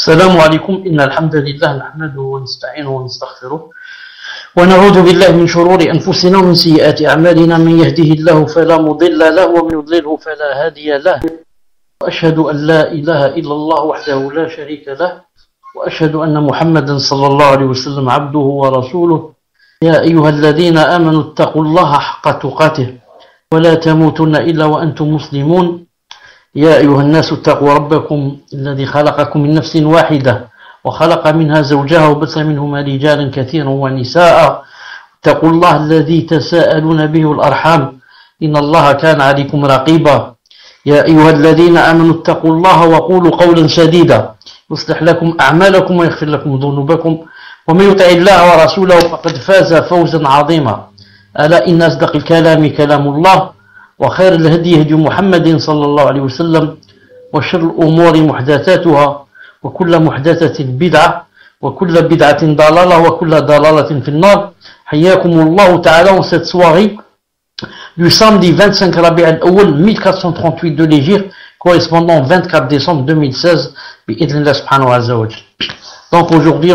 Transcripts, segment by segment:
السلام عليكم إن الحمد لله نحمده ونستعينه ونستغفره ونعوذ بالله من شرور أنفسنا ومن سيئات أعمالنا من يهده الله فلا مضل له ومن يضلله فلا هادي له وأشهد أن لا إله إلا الله وحده لا شريك له وأشهد أن محمدا صلى الله عليه وسلم عبده ورسوله يا أيها الذين آمنوا اتقوا الله حق تقاته ولا تموتن إلا وأنتم مسلمون يا أيها الناس اتقوا ربكم الذي خلقكم من نفس واحدة وخلق منها زوجها وبث منهما رجالا كثيرا ونساء اتقوا الله الذي تساءلون به والأرحام إن الله كان عليكم رقيبا يا أيها الذين آمنوا اتقوا الله وقولوا قولا سديدا يصلح لكم أعمالكم ويغفر لكم ذنوبكم ومن يطع الله ورسوله فقد فاز فوزا عظيما ألا إن أصدق الكلام كلام الله وخير الهدي هدي محمد صلى الله عليه وسلم وشر الأمور محدثاتها وكل محدثة بدعة وكل بدعة ضلالة وكل ضلالة في النار حياكم الله تعالى en cette soirée du samedi 25 Rabi' al-Awwal 1438 de l'Hégire correspondant au 24 décembre 2016 bi'idhnillah subhanahu wa ta'ala. Donc aujourd'hui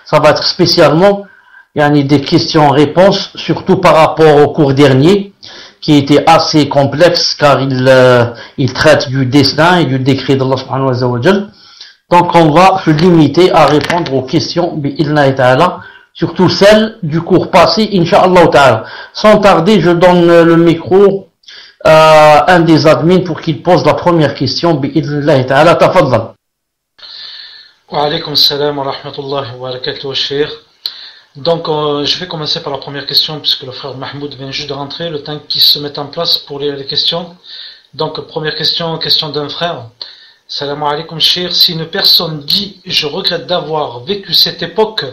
ça va être spécialement des questions-réponses surtout par rapport au cours dernier qui était assez complexe car il traite du destin et du décret d'Allah subhanahu wa ta'ala. Donc on va se limiter à répondre aux questions bi'idhnillah ta'ala, surtout celles du cours passé, incha'Allah ta'ala. Sans tarder, je donne le micro à un des admins pour qu'il pose la première question bi'idhnillah ta'ala. Tafaddal. Wa alaykum salam wa rahmatullahi wa barakatuh, cheikh. Donc je vais commencer par la première question puisque le frère Mahmoud vient juste de rentrer, le temps qu'il se mette en place pour les questions. Donc première question d'un frère. Salam alaykum cheikh, si une personne dit je regrette d'avoir vécu cette époque,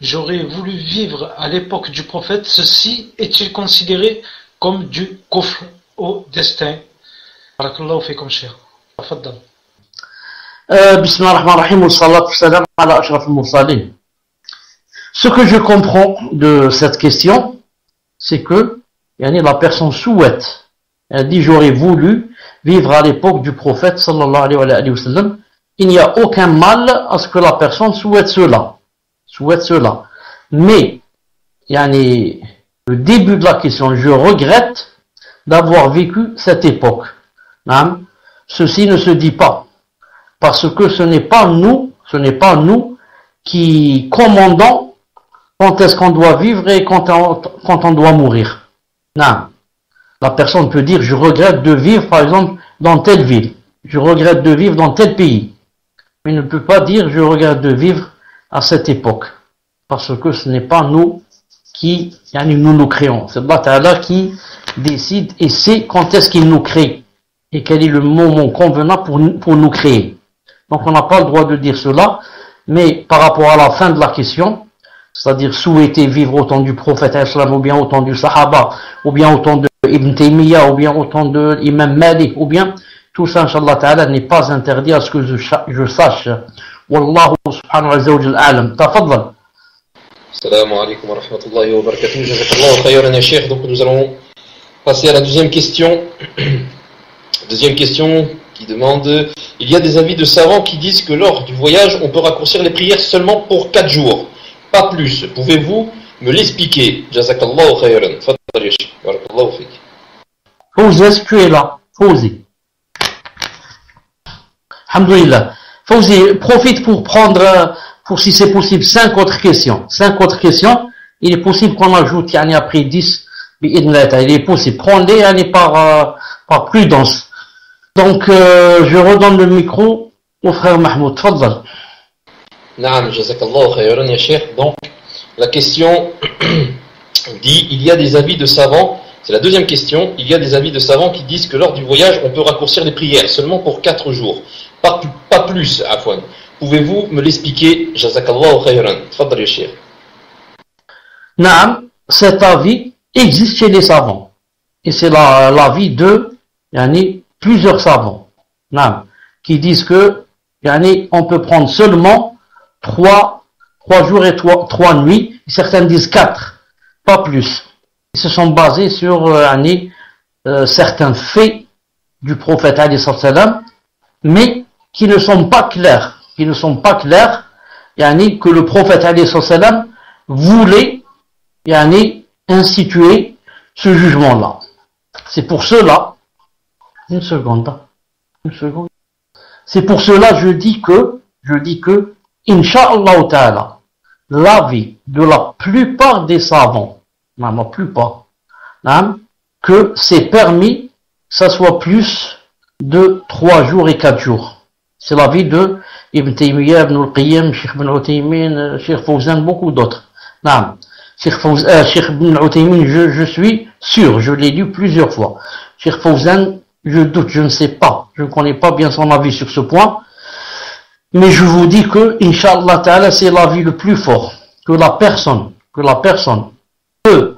j'aurais voulu vivre à l'époque du prophète, ceci est-il considéré comme du kufr au destin? Barakallahu fikum cheikh. Tafaddal. Bismillah ar-Rahman ar-Rahim wa salatu wa salam ala ashraf al-mursalin. Ce que je comprends de cette question, c'est que la personne souhaite, elle dit j'aurais voulu vivre à l'époque du prophète sallallahu alayhi wa sallam. Il n'y a aucun mal à ce que la personne souhaite cela. Mais, le début de la question, je regrette d'avoir vécu cette époque. Ceci ne se dit pas. Parce que ce n'est pas nous qui commandons quand est-ce qu'on doit vivre et quand on doit mourir. Non. La personne peut dire, je regrette de vivre, par exemple, dans telle ville. Je regrette de vivre dans tel pays. Mais il ne peut pas dire, je regrette de vivre à cette époque. Parce que ce n'est pas nous qui, nous créons. C'est Allah Ta'ala qui décide et sait quand est-ce qu'il nous crée. Et quel est le moment convenant pour nous créer. Donc on n'a pas le droit de dire cela. Mais par rapport à la fin de la question, c'est-à-dire souhaiter vivre au temps du prophète ou bien au temps du Sahaba, ou bien au temps de Ibn Taymiyyah, ou bien au temps de l'imam Malik, ou bien tout ça, Inch'Allah Ta'ala, n'est pas interdit à ce que je sache. Wallahu subhanahu wa ta'ala a'lam. Tafaddal. Assalamu alaikum wa rahmatullahi wa barakatuh. Jazakallahu khayran ya Cheikh. Donc nous allons passer à la deuxième question. Deuxième question qui demande, il y a des avis de savants qui disent que lors du voyage, on peut raccourcir les prières seulement pour 4 jours. Pas plus. Pouvez-vous me l'expliquer? Jazakallahu khayran. Tfaddal ya Cheikh. Barakallahu fik. Fawzi, tu es là. Fawzi. Alhamdulillah. Fawzi, profite pour prendre, pour si c'est possible, 5 autres questions. 5 autres questions. Il est possible qu'on ajoute, après 10, il est possible. Prends-les, par prudence. Donc, je redonne le micro au frère Mahmoud. Tfaddal. Naam, jazakallahu khayran ya Cheikh. Donc, la question dit, il y a des avis de savants, c'est la deuxième question, il y a des avis de savants qui disent que lors du voyage, on peut raccourcir les prières seulement pour 4 jours. Pas plus, afwan. Pouvez-vous me l'expliquer? Jazakallahu khayran. Tfaddal ya Cheikh. Naam, cet avis existe chez les savants. Et c'est l'avis de, plusieurs savants. Naam, qui disent que, on peut prendre seulement 3 jours et 3 nuits. Certains disent 4, pas plus. Ils se sont basés sur certains faits du prophète, mais qui ne sont pas clairs. qui ne sont pas claires, yani, que le prophète alayhi salam voulait yani, instituer ce jugement-là. C'est pour cela, une seconde, c'est pour cela je dis que, Inch'Allah Ta'ala, l'avis de la plupart des savants, la plupart, que c'est permis, ça soit plus de 3 jours et 4 jours. C'est l'avis de Ibn Taymiyyah, Ibn al-Qayyim, Cheikh Ibn Uthaymin, Cheikh Fawzan, beaucoup d'autres. Cheikh Ibn Uthaymin, je suis sûr, je l'ai lu plusieurs fois. Cheikh Fawzan, je doute, je ne sais pas, je ne connais pas bien son avis sur ce point, mais je vous dis que, Inch'Allah Ta'ala, c'est l'avis le plus fort, que la personne peut,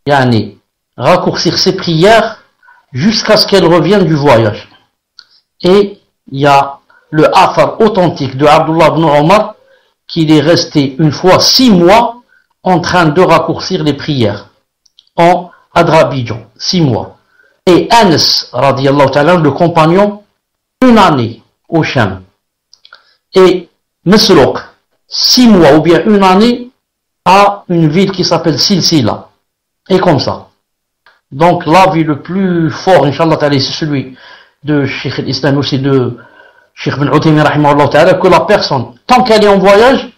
yani, raccourcir ses prières jusqu'à ce qu'elle revienne du voyage. Et il y a le afar authentique de Abdullah ibn Omar qu'il est resté une fois 6 mois en train de raccourcir les prières en Adrabidjan, 6 mois. Et Anas, radiyallahu ta'ala, le compagnon, 1 année au Sham. Et Masruq, 6 mois ou bien 1 année à une ville qui s'appelle Silsila. Et comme ça. Donc l'avis le plus fort, Inch'Allah ta'ala, c'est celui de Cheikh al-Islam aussi de Cheikh Ibn Uthaymin rahimahullah ta'ala, que la personne, tant qu'elle est en voyage,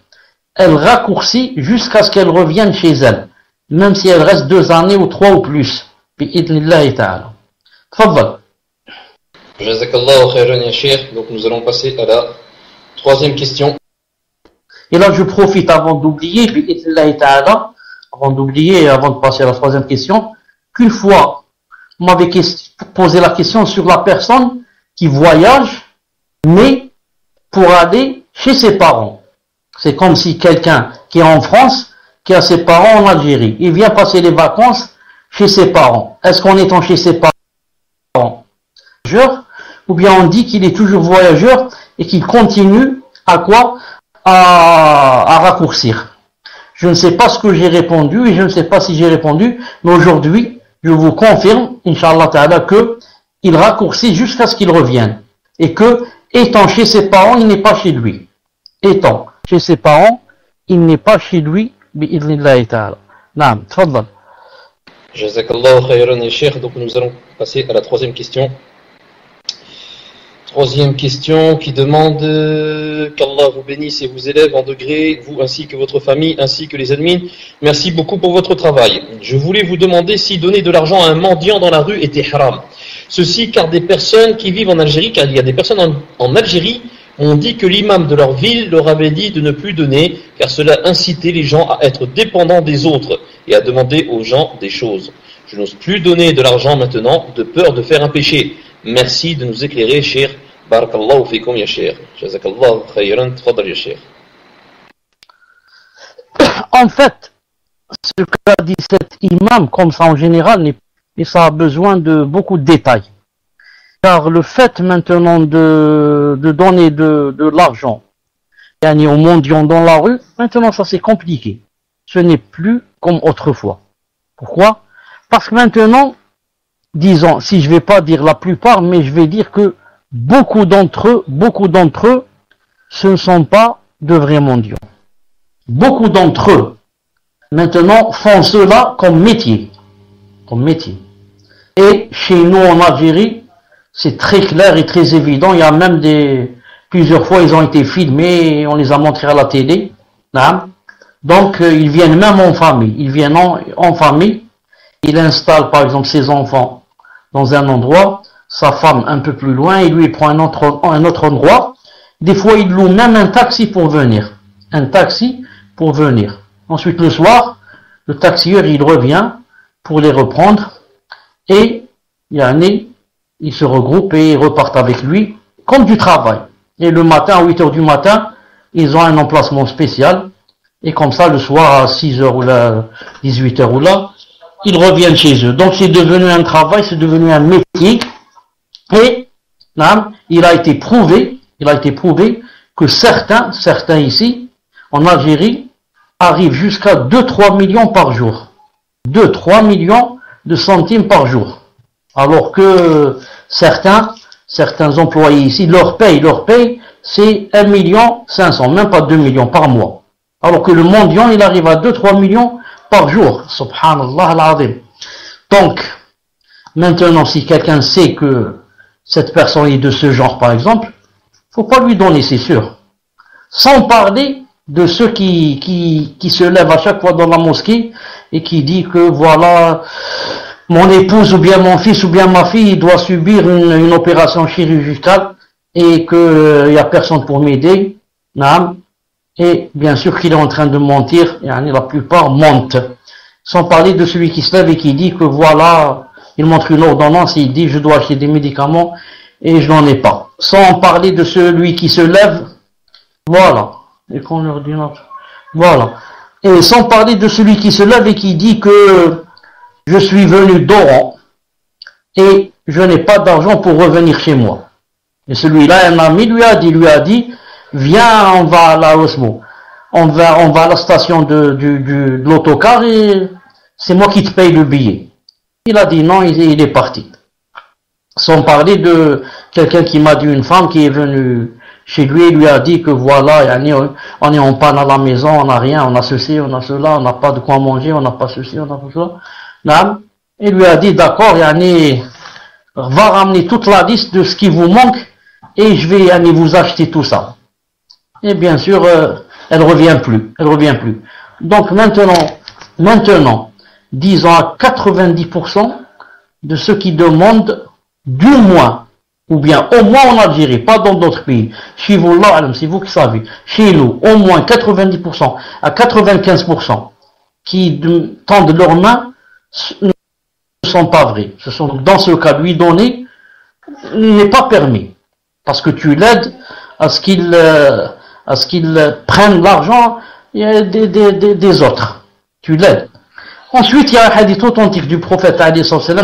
elle raccourcit jusqu'à ce qu'elle revienne chez elle, même si elle reste 2 années ou 3 ou plus. Bi'idnillahi ta'ala. Tfaddal. Jazakallahu khairan ya Cheikh. Donc nous allons passer à la 3e question. Et là je profite avant d'oublier, bi'idnillahi ta'ala, avant de passer à la 3e question, qu'une fois, vous m'avez posé la question sur la personne qui voyage, mais pour aller chez ses parents. C'est comme si quelqu'un qui est en France, qui a ses parents en Algérie, il vient passer les vacances chez ses parents. Est-ce qu'en étant chez ses parents, voyageur, ou bien on dit qu'il est toujours voyageur et qu'il continue à quoi? À raccourcir. Je ne sais pas ce que j'ai répondu et je ne sais pas si j'ai répondu, mais aujourd'hui, je vous confirme, Inch'Allah Ta'ala, que il raccourcit jusqu'à ce qu'il revienne. Et que, étant chez ses parents, il n'est pas chez lui. Étant chez ses parents, il n'est pas chez lui, bi'idhnillahi ta'ala. Naam, tfaddal. Jazakallahu khayran ya Cheikh. Donc nous allons passer à la 3e question. 3e question qui demande qu'Allah vous bénisse et vous élève en degré, vous ainsi que votre famille, ainsi que les admins. Merci beaucoup pour votre travail. Je voulais vous demander si donner de l'argent à un mendiant dans la rue était haram. Ceci car des personnes qui vivent en Algérie, car il y a des personnes en Algérie, ont dit que l'imam de leur ville leur avait dit de ne plus donner, car cela incitait les gens à être dépendants des autres et à demander aux gens des choses. Je n'ose plus donner de l'argent maintenant, de peur de faire un péché. Merci de nous éclairer, cher. Barakallahu fikum ya cher. Jazakallahu khayran, tfaddal ya cher. En fait, ce qu'a dit cet imam, comme ça en général, et ça a besoin de beaucoup de détails. Car le fait maintenant de donner de l'argent aux mendiants dans la rue, maintenant ça c'est compliqué. Ce n'est plus comme autrefois. Pourquoi? Parce que maintenant, disons, si je ne vais pas dire la plupart, mais je vais dire que beaucoup d'entre eux, ce ne sont pas de vrais mendiants. Beaucoup d'entre eux, maintenant, font cela comme métier. Et chez nous en Algérie, c'est très clair et très évident. Il y a même plusieurs fois, ils ont été filmés, et on les a montrés à la télé. Donc, ils viennent même en famille. Ils viennent en famille. Il installe, par exemple, ses enfants dans un endroit, sa femme un peu plus loin, et lui, il prend un autre endroit. Des fois, il loue même un taxi pour venir. Ensuite, le soir, le taxieur, il revient pour les reprendre. Et, ils se regroupent et ils repartent avec lui, comme du travail. Et le matin, à 8h du matin, ils ont un emplacement spécial. Et comme ça, le soir, à 6h ou là, 18h ou là, ils reviennent chez eux. Donc, c'est devenu un travail, c'est devenu un métier. Et, il a été prouvé que certains ici, en Algérie, arrivent jusqu'à 2-3 millions par jour. 2-3 millions de centimes par jour. Alors que certains employés ici leur payent c'est 1,5 million, même pas 2 millions par mois. Alors que le mendiant, il arrive à 2-3 millions par jour. Subhanallah al-Azim. Donc, maintenant, si quelqu'un sait que cette personne est de ce genre, par exemple, faut pas lui donner, c'est sûr. Sans parler de ceux qui se lèvent à chaque fois dans la mosquée et qui disent que voilà, mon épouse ou bien mon fils ou bien ma fille doit subir une opération chirurgicale et qu'il n'y a personne pour m'aider. Et bien sûr qu'il est en train de mentir, et la plupart mentent. Sans parler de celui qui se lève et qui dit que voilà, il montre une ordonnance et il dit je dois acheter des médicaments et je n'en ai pas. Sans parler de celui qui se lève, voilà. Et qu'on leur dit non. Voilà. Et sans parler de celui qui se lève et qui dit que je suis venu d'Oran et je n'ai pas d'argent pour revenir chez moi. Et celui-là, un ami lui a dit, viens, on va à la Osmo. On va à la station de l'autocar et c'est moi qui te paye le billet. Il a dit non, il est parti. Sans parler de quelqu'un qui m'a dit, une femme qui est venue chez lui, il lui a dit que voilà, on est en panne à la maison, on n'a rien, on a ceci, on a cela, on n'a pas de quoi manger, on n'a pas ceci, on n'a pas cela. Il lui a dit d'accord, va ramener toute la liste de ce qui vous manque et je vais vous acheter tout ça. Et bien sûr, elle revient plus. Donc maintenant, disons à 90% de ceux qui demandent du moins, ou bien au moins en Algérie, pas dans d'autres pays. Chez vous, là, c'est vous qui savez. Chez nous, au moins 90% à 95% qui tendent leurs mains ne sont pas vrais. Dans ce cas, lui donner n'est pas permis. Parce que tu l'aides à ce qu'il prenne l'argent des autres. Tu l'aides. Ensuite, il y a un hadith authentique du prophète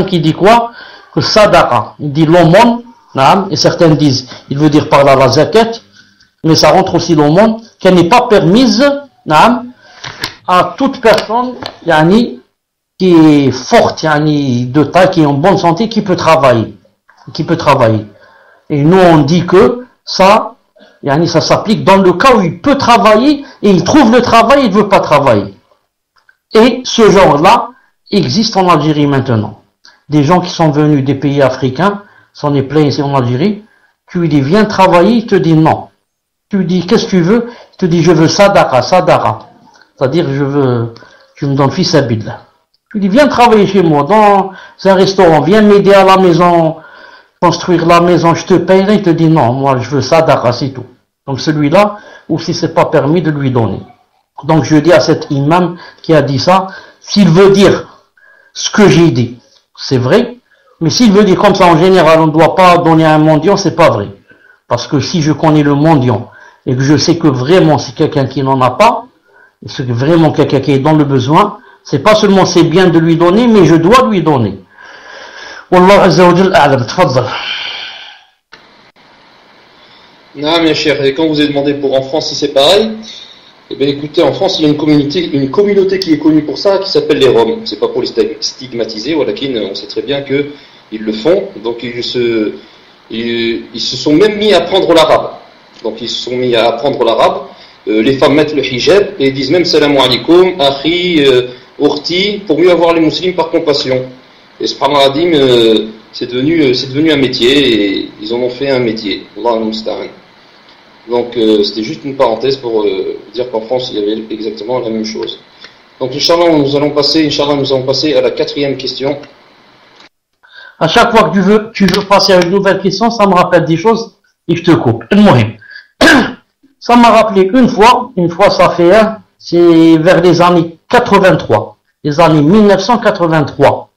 qui dit quoi? Que sadaqa, il dit l'aumône, et certains disent, il veut dire par là la zakat, mais ça rentre aussi l'aumône, qu'elle n'est pas permise à toute personne qui est forte, de taille, qui est en bonne santé, qui peut travailler. Et nous on dit que ça s'applique dans le cas où il peut travailler et il trouve le travail, il ne veut pas travailler. Et ce genre-là existe en Algérie maintenant. Des gens qui sont venus des pays africains, s'en est plein ici en Algérie, tu lui dis viens travailler, il te dit non. Tu lui dis qu'est-ce que tu veux? Il te dit je veux sadaqa. C'est-à-dire tu me donnes fils habile. Tu lui dis viens travailler chez moi dans un restaurant, viens m'aider à la maison, construire la maison, je te payerai. Il te dit non, moi je veux sadaqa, c'est tout. Donc celui-là, aussi c'est pas permis de lui donner. Donc je dis à cet imam qui a dit ça, s'il veut dire ce que j'ai dit, c'est vrai, mais s'il veut dire comme ça en général, on ne doit pas donner à un mendiant, c'est pas vrai. Parce que si je connais le mendiant et que je sais que vraiment c'est quelqu'un qui n'en a pas, et c'est vraiment quelqu'un qui est dans le besoin, c'est pas seulement c'est bien de lui donner, mais je dois lui donner. Wallah Azza wa Jal a'lam, tfaddal. Non, mes chers, et quand vous avez demandé pour en France si c'est pareil, eh bien écoutez, en France il y a une communauté qui est connue pour ça, qui s'appelle les Roms. C'est pas pour les stigmatiser, on sait très bien qu'ils le font, donc ils se sont même mis à apprendre l'arabe. Les femmes mettent le hijab et disent même salam alaikum, akhi, urti, pour mieux avoir les musulmans par compassion. Et subhanallah, c'est devenu un métier et ils en ont fait un métier. Allah al-Musta'an. Donc c'était juste une parenthèse pour dire qu'en France il y avait exactement la même chose. Donc Inch'Allah nous allons passer à la 4e question. À chaque fois que tu veux passer à une nouvelle question, ça me rappelle des choses et je te coupe. Ça m'a rappelé une fois ça fait c'est vers les années 83, les années 1983.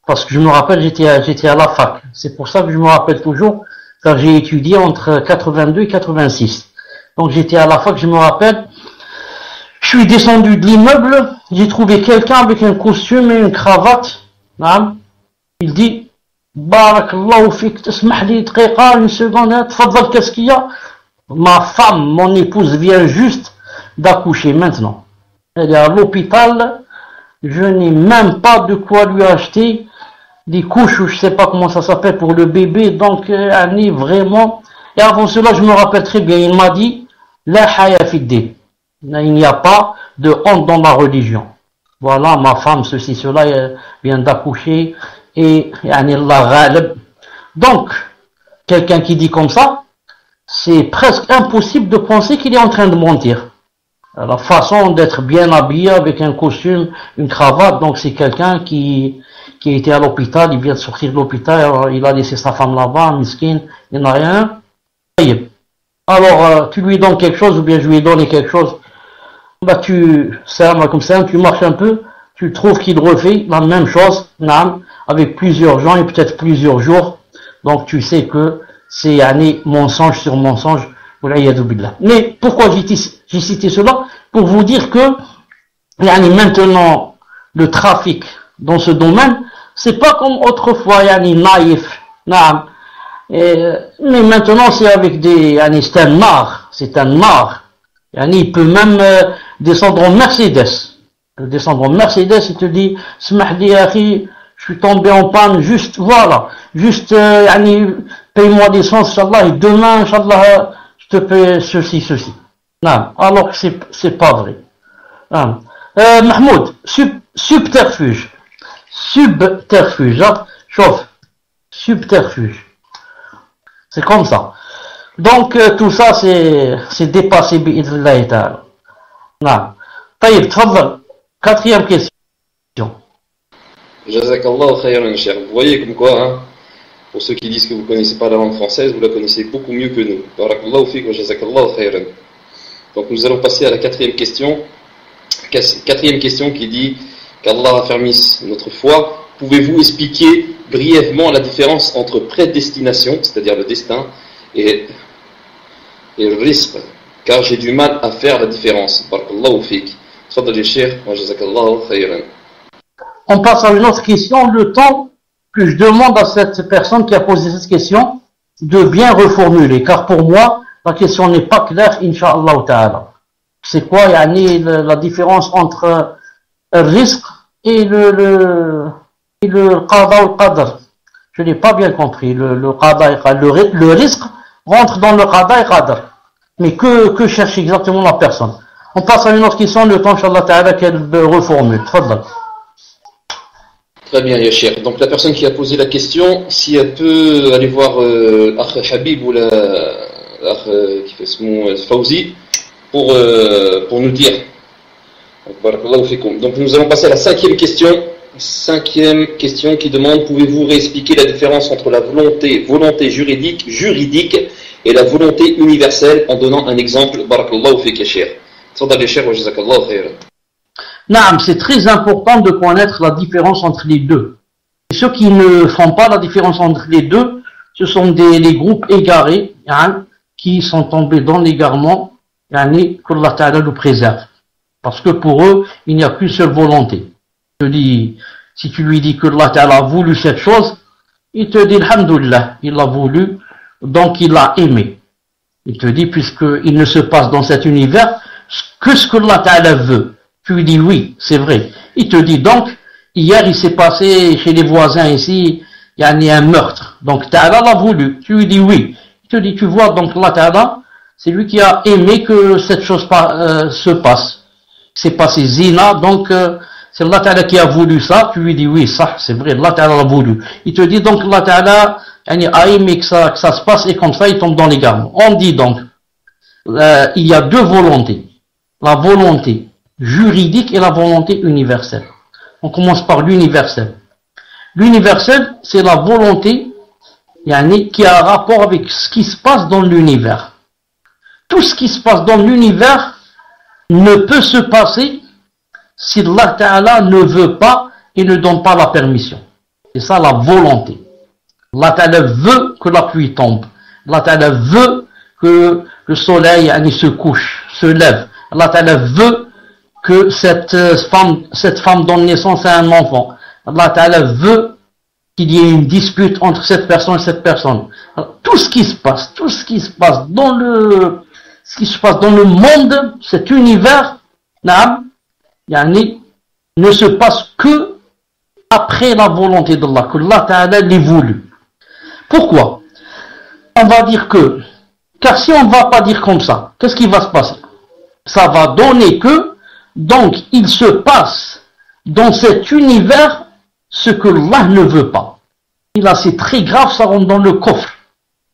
Parce que je me rappelle, j'étais à la fac. C'est pour ça que je me rappelle toujours, car j'ai étudié entre 82 et 86. Donc j'étais à la fac, je me rappelle. Je suis descendu de l'immeuble, j'ai trouvé quelqu'un avec un costume et une cravate. Il dit, Barakallahu fik, t'smah li dqiqa, une seconde, tfaddal, qu'est-ce qu'il y a? Ma femme, mon épouse vient juste d'accoucher maintenant. Elle est à l'hôpital, je n'ai même pas de quoi lui acheter des couches, ou je sais pas comment ça s'appelle pour le bébé, donc vraiment, Et avant cela, je me rappelle très bien, il m'a dit, la haya fi din. Il n'y a pas de honte dans la religion. Voilà, ma femme, ceci, cela, elle vient d'accoucher, et Allah ghalib. Donc, quelqu'un qui dit comme ça, c'est presque impossible de penser qu'il est en train de mentir. La façon d'être bien habillé avec un costume, une cravate, donc c'est quelqu'un qui a été à l'hôpital, il vient de sortir de l'hôpital, il a laissé sa femme là-bas, miskin, il n'a rien. Alors, tu lui donnes quelque chose, ou bien je lui ai donné quelque chose, bah comme ça, tu marches un peu, tu trouves qu'il refait la même chose, avec plusieurs gens et peut-être plusieurs jours, donc tu sais que c'est mensonge sur mensonge. Mais pourquoi j'ai cité cela? Pour vous dire que maintenant le trafic dans ce domaine, c'est pas comme autrefois, naïf. Mais maintenant c'est avec c'est un art. Il peut même descendre en Mercedes. Il te dit, Smahdi akhi, je suis tombé en panne, juste paye-moi l'essence, Inch'Allah, et demain, Inch'Allah, je te paie ceci. Non, alors que c'est pas vrai. Mahmoud, subterfuge, hein, chauffe, subterfuge. C'est comme ça. Donc, tout ça, c'est dépassé, bi'idhnillahi ta'ala. Non. Taïb, tfadl, quatrième question. Jazakallah khayran, cher. Vous voyez comme quoi, hein, pour ceux qui disent que vous ne connaissez pas la langue française, vous la connaissez beaucoup mieux que nous. Barakallahu fiqh wa jazakallah khayran. Donc nous allons passer à la quatrième question. Quatrième question qui dit qu'Allah affermisse notre foi. Pouvez-vous expliquer brièvement la différence entre prédestination, c'est-à-dire le destin, et le risque? Car j'ai du mal à faire la différence. Barakallahu fiqh. Tfadal cheikh wa jazakallah khayran. On passe à une autre question, le temps que je demande à cette personne qui a posé cette question de bien reformuler, car pour moi, la question n'est pas claire, Inch'Allah ta'ala. C'est quoi, la différence entre le risque et le qada ou le qadr? Je n'ai pas bien compris. Le risque rentre dans le qada et qadr. Mais que cherche exactement la personne? On passe à une autre question, le temps, Inch'Allah ta'ala, qu'elle reformule. Tfadal. Très bien, Yachir. Donc la personne qui a posé la question, si elle peut aller voir Akh Habib ou qui fait ce mot Fawzi pour nous dire. Donc nous allons passer à la cinquième question. Cinquième question qui demande: pouvez-vous réexpliquer la différence entre la volonté juridique et la volonté universelle en donnant un exemple? Barakallahu fik Yachir. Tfadal Yachir wa jazakallahu khayran. Naam, c'est très important de connaître la différence entre les deux. Et ceux qui ne font pas la différence entre les deux, ce sont les groupes égarés, qui sont tombés dans l'égarement, qu'Allah Ta'ala nous préserve. Parce que pour eux, il n'y a qu'une seule volonté. Si tu lui dis que Allah Ta'ala a voulu cette chose, il te dit alhamdoulilah, il l'a voulu, donc il l'a aimé. Il te dit, puisqu'il ne se passe dans cet univers que ce que Allah Ta'ala veut. Tu lui dis oui, c'est vrai. Il te dit donc, hier il s'est passé chez les voisins ici, il y a un meurtre. Donc Ta'ala l'a voulu. Tu lui dis oui. Il te dit, tu vois, donc Allah Ta'ala, c'est lui qui a aimé que cette chose se passe. C'est passé zina, donc c'est Allah Ta'ala qui a voulu ça. Tu lui dis oui, ça, c'est vrai, Allah Ta'ala l'a voulu. Il te dit donc Allah Ta'ala a aimé que ça se passe et comme ça il tombe dans l'égarement. On dit donc, il y a deux volontés. La volonté juridique et la volonté universelle. On commence par l'universel. L'universel, c'est la volonté qui a un rapport avec ce qui se passe dans l'univers. Tout ce qui se passe dans l'univers ne peut se passer si Allah Ta'ala ne veut pas et ne donne pas la permission. C'est ça la volonté. Allah Ta'ala veut que la pluie tombe. Allah Ta'ala veut que le soleil se couche, se lève. Allah Ta'ala veut que cette femme donne naissance à un enfant. Allah Ta'ala veut qu'il y ait une dispute entre cette personne et cette personne. Alors, tout ce qui se passe dans le monde, cet univers, ne se passe que après la volonté d'Allah, que Allah Ta'ala l'ait voulu. Pourquoi? On va dire que Car si on ne va pas dire comme ça, qu'est-ce qui va se passer? Ça va donner que, donc, il se passe dans cet univers ce que Allah ne veut pas. Et là, c'est très grave, ça rentre dans le coffre.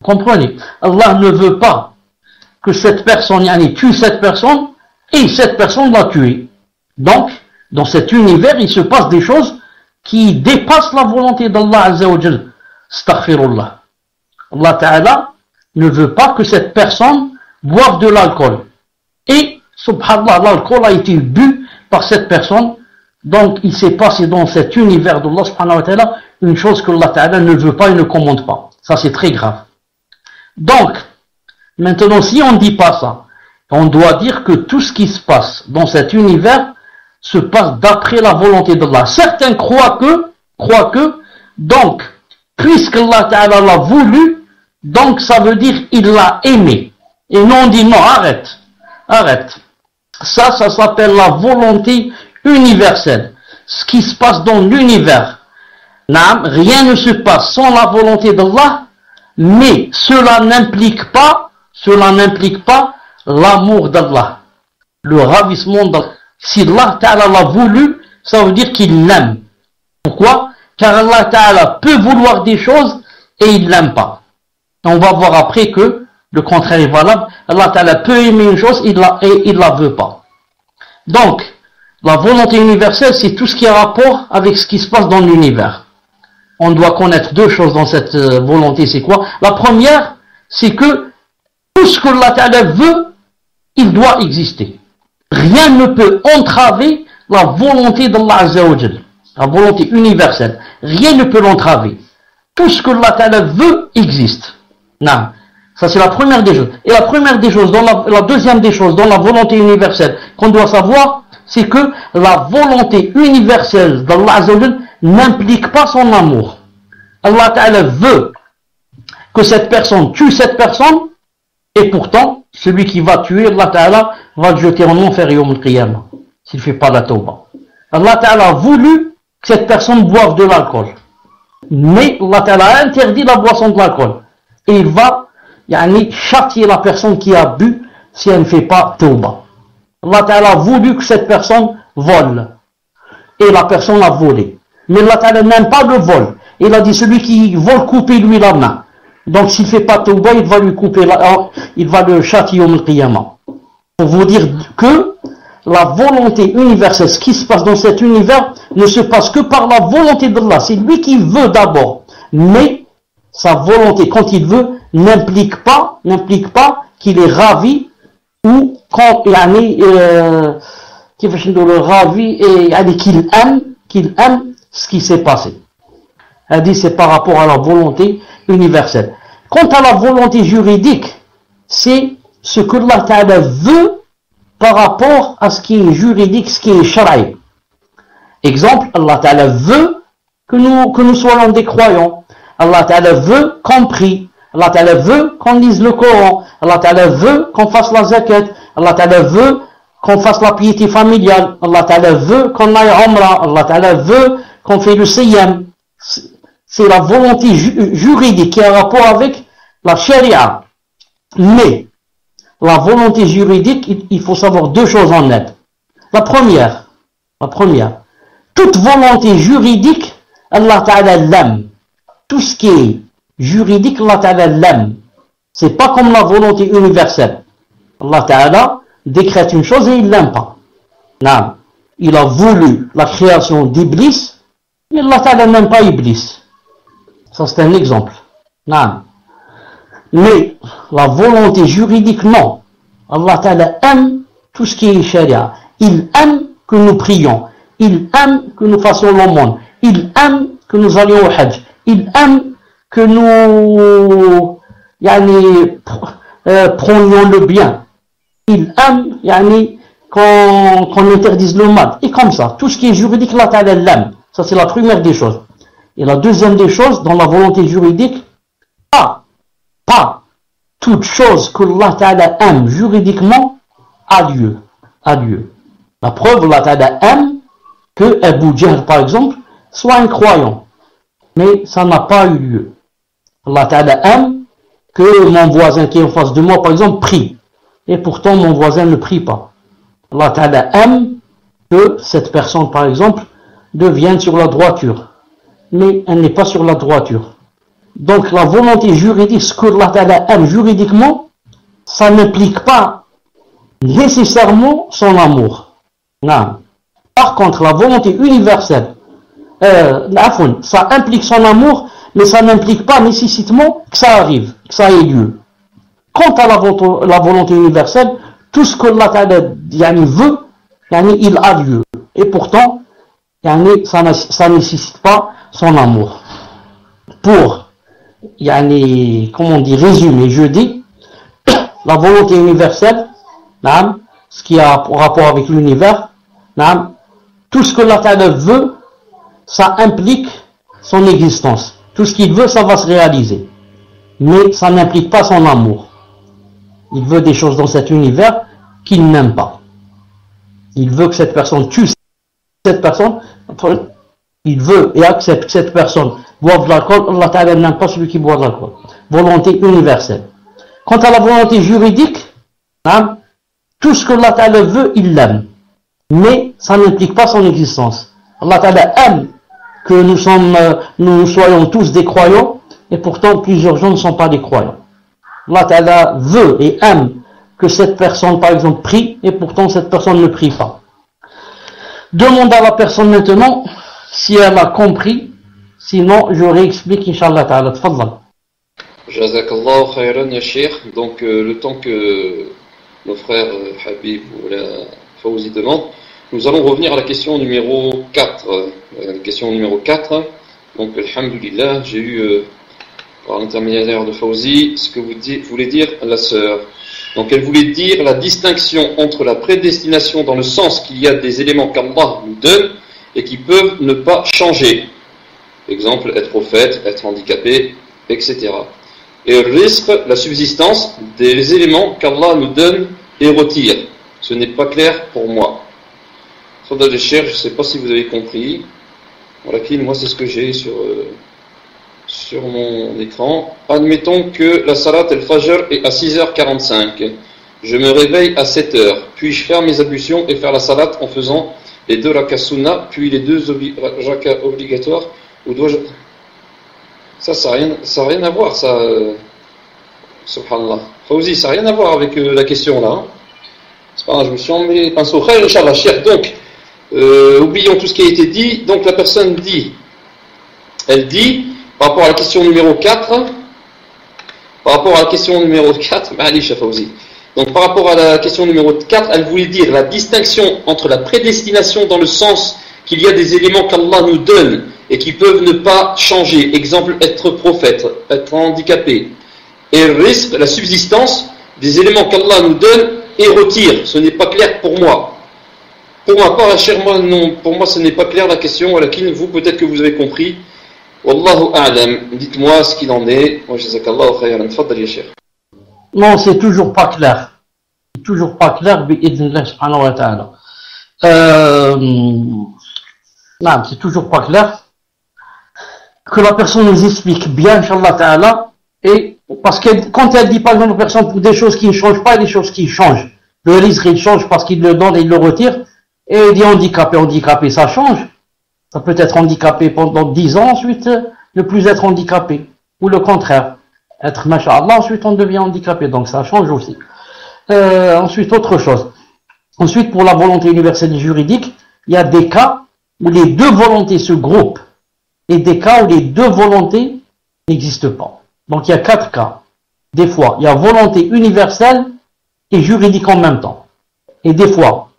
Comprenez? Allah ne veut pas que cette personne, tue cette personne, et cette personne l'a tué. Donc, dans cet univers, il se passe des choses qui dépassent la volonté d'Allah Azza wa Jal. Astaghfirullah. Allah Ta'ala ne veut pas que cette personne boive de l'alcool. Et, subhanallah, l'alcool a été bu par cette personne. Donc, il s'est passé dans cet univers d'Allah subhanahu wa ta'ala une chose que Allah Ta'ala ne veut pas et ne commande pas. Ça, c'est très grave. Donc, maintenant, si on ne dit pas ça, on doit dire que tout ce qui se passe dans cet univers se passe d'après la volonté d'Allah. Certains croient que, donc, puisque Allah Ta'ala l'a voulu, donc ça veut dire il l'a aimé. Et nous on dit non, arrête. Ça s'appelle la volonté universelle. Ce qui se passe dans l'univers. Rien ne se passe sans la volonté d'Allah, mais cela n'implique pas l'amour d'Allah, le ravissement d'Allah. Si Allah Ta'ala l'a voulu, ça veut dire qu'il l'aime. Pourquoi? Car Allah Ta'ala peut vouloir des choses et il l'aime pas. On va voir après que le contraire est valable. Allah Ta'ala peut aimer une chose et il la veut pas. Donc, la volonté universelle, c'est tout ce qui a rapport avec ce qui se passe dans l'univers. On doit connaître deux choses dans cette volonté, c'est quoi? La première, c'est que tout ce que Allah Ta'ala veut, il doit exister. Rien ne peut entraver la volonté d'Allah Azza wa Jal, la volonté universelle. Rien ne peut l'entraver. Tout ce que Allah Ta'ala veut existe. Non. Ça c'est la première des choses. Et la première des choses, la deuxième des choses, dans la volonté universelle, qu'on doit savoir, c'est que la volonté universelle d'Allah Azza wa Jal n'implique pas son amour. Allah Ta'ala veut que cette personne tue cette personne, et pourtant, celui qui va tuer, Allah Ta'ala va le jeter en enfer Yawm al-Qiyamah, s'il ne fait pas la tawbah. Allah Ta'ala a voulu que cette personne boive de l'alcool. Mais Allah Ta'ala a interdit la boisson de l'alcool. Et il va châtier la personne qui a bu si elle ne fait pas tawbah. Allah Ta'ala a voulu que cette personne vole. Et la personne a volé. Mais Allah Ta'ala n'aime pas le vol. Il a dit celui qui vole, coupez-lui la main. Donc s'il ne fait pas tawbah, il va lui couper il va le châtier au Qiyamah. Pour vous dire que la volonté universelle, ce qui se passe dans cet univers, ne se passe que par la volonté d'Allah. C'est lui qui veut d'abord. Mais sa volonté, quand il veut, n'implique pas qu'il est ravi ou quand il est ravi et qu'il aime ce qui s'est passé. Elle dit c'est par rapport à la volonté universelle. Quant à la volonté juridique, c'est ce que Allah Ta'ala veut par rapport à ce qui est juridique, ce qui est sharaï. Exemple, Allah Ta'ala veut que nous soyons des croyants. Allah Ta'ala veut qu'on prie. Allah Ta'ala veut qu'on lise le Coran. Allah Ta'ala veut qu'on fasse la zakat. Allah Ta'ala veut qu'on fasse la piété familiale. Allah Ta'ala veut qu'on aille à Umrah. Allah Ta'ala veut qu'on fait le siyam. C'est la volonté juridique qui a rapport avec la charia. Mais la volonté juridique, il faut savoir deux choses en net. La première, toute volonté juridique, Allah Ta'ala l'aime. Tout ce qui est juridique, Allah Ta'ala l'aime. C'est pas comme la volonté universelle. Allah Ta'ala décrète une chose et il l'aime pas. Non. Il a voulu la création d'Iblis, mais Allah Ta'ala n'aime pas Iblis. Ça c'est un exemple. Non. Mais la volonté juridique, non. Allah Ta'ala aime tout ce qui est sharia. Il aime que nous prions. Il aime que nous fassions l'aumône. Il aime que nous allions au Hajj. Il aime que nous prenions le bien. Il aime qu'on interdise le mal. Et comme ça, tout ce qui est juridique, Allah Ta'ala l'aime. Ça c'est la première des choses. Et la deuxième des choses, dans la volonté juridique, pas toute chose que Allah Ta'ala aime juridiquement a lieu. La preuve, Allah Ta'ala aime que Abu Jahl, par exemple, soit un croyant. Mais ça n'a pas eu lieu. Allah Ta'ala aime que mon voisin qui est en face de moi, par exemple, prie. Et pourtant, mon voisin ne prie pas. Allah Ta'ala aime que cette personne, par exemple, devienne sur la droiture. Mais elle n'est pas sur la droiture. Donc, la volonté juridique, ce que Allah Ta'ala aime juridiquement, ça n'implique pas nécessairement son amour. Non. Par contre, la volonté universelle, ça implique son amour, mais ça n'implique pas nécessairement que ça arrive, que ça ait lieu. Quant à la volonté universelle, tout ce que Allah Ta'ala veut, il a lieu. Et pourtant, ça ne nécessite pas son amour. Pour, résumer, je dis, la volonté universelle, ce qui a rapport avec l'univers, tout ce que Allah Ta'ala veut, ça implique son existence. Tout ce qu'il veut, ça va se réaliser. Mais ça n'implique pas son amour. Il veut des choses dans cet univers qu'il n'aime pas. Il veut que cette personne tue cette personne. Il veut et accepte que cette personne boive de l'alcool. Allah Ta'ala n'aime pas celui qui boit de l'alcool. Volonté universelle. Quant à la volonté juridique, tout ce que Allah Ta'ala veut, il l'aime. Mais ça n'implique pas son existence. Allah Ta'ala aime que nous soyons tous des croyants, et pourtant plusieurs gens ne sont pas des croyants. Allah Ta'ala veut et aime que cette personne, par exemple, prie, et pourtant cette personne ne prie pas. Demande à la personne maintenant si elle a compris, sinon je réexplique, Inch'Allah Ta'ala. Tfadal. Jazakallah khayran ya Cheikh. Donc le temps que nos frères Habib ou la Fawzi demandent, nous allons revenir à la question numéro 4. Question numéro 4. Donc, alhamdulillah, j'ai eu, par l'intermédiaire de Fawzi, ce que voulait dire la sœur. Donc, elle voulait dire la distinction entre la prédestination dans le sens qu'il y a des éléments qu'Allah nous donne et qui peuvent ne pas changer. Exemple, être prophète, être handicapé, etc. Et le risque, la subsistance des éléments qu'Allah nous donne et retire. Ce n'est pas clair pour moi. Je ne sais pas si vous avez compris. Voilà, moi c'est ce que j'ai sur mon écran. Admettons que la salat al-fajr est à 6h45. Je me réveille à 7h. Puis-je faire mes ablutions et faire la salat en faisant les 2 rakas sunnah, puis les 2 rakas obligatoires, ou dois-je... Ça n'a rien à voir, ça. Subhanallah. Fawzi, ça n'a rien à voir avec la question là. Hein. C'est pas grave, je me suis emmêlé les pinceaux. Khayr, Inch'Allah, Cheikh. Donc, oublions tout ce qui a été dit. Donc, la personne dit, par rapport à la question numéro 4, Ma'alish Fawzi. Donc, par rapport à la question numéro 4, elle voulait dire la distinction entre la prédestination dans le sens qu'il y a des éléments qu'Allah nous donne et qui peuvent ne pas changer. Exemple, être prophète, être handicapé. Et le risque, la subsistance des éléments qu'Allah nous donne et retire. Ce n'est pas clair pour moi. Pour ma part, cher moi, non. Pour moi, ce n'est pas clair la question. Walakin, vous, peut-être que vous avez compris. Wallahu a'lam. Dites-moi ce qu'il en est. Wa jazakallahu khayran. Tfaddal ya Cheikh. Non, c'est toujours pas clair. C'est toujours pas clair, bi'idhnillah subhanahu wa ta'ala. Non, c'est toujours pas clair. Que la personne nous explique bien, Inch'Allah ta'ala, et parce que quand elle dit par exemple aux personnes pour des choses qui ne changent pas et des choses qui changent, le risque il change parce qu'il le donne et il le retire, et il dit handicapé, ça change. Ça peut être handicapé pendant 10 ans, ensuite ne plus être handicapé, ou le contraire, être masha'Allah, ensuite on devient handicapé, donc ça change aussi. Ensuite, autre chose. Ensuite, pour la volonté universelle et juridique, il y a des cas où les deux volontés se groupent, et des cas où les deux volontés n'existent pas. Donc il y a 4 cas. Des fois, il y a volonté universelle et juridique en même temps. Et des fois,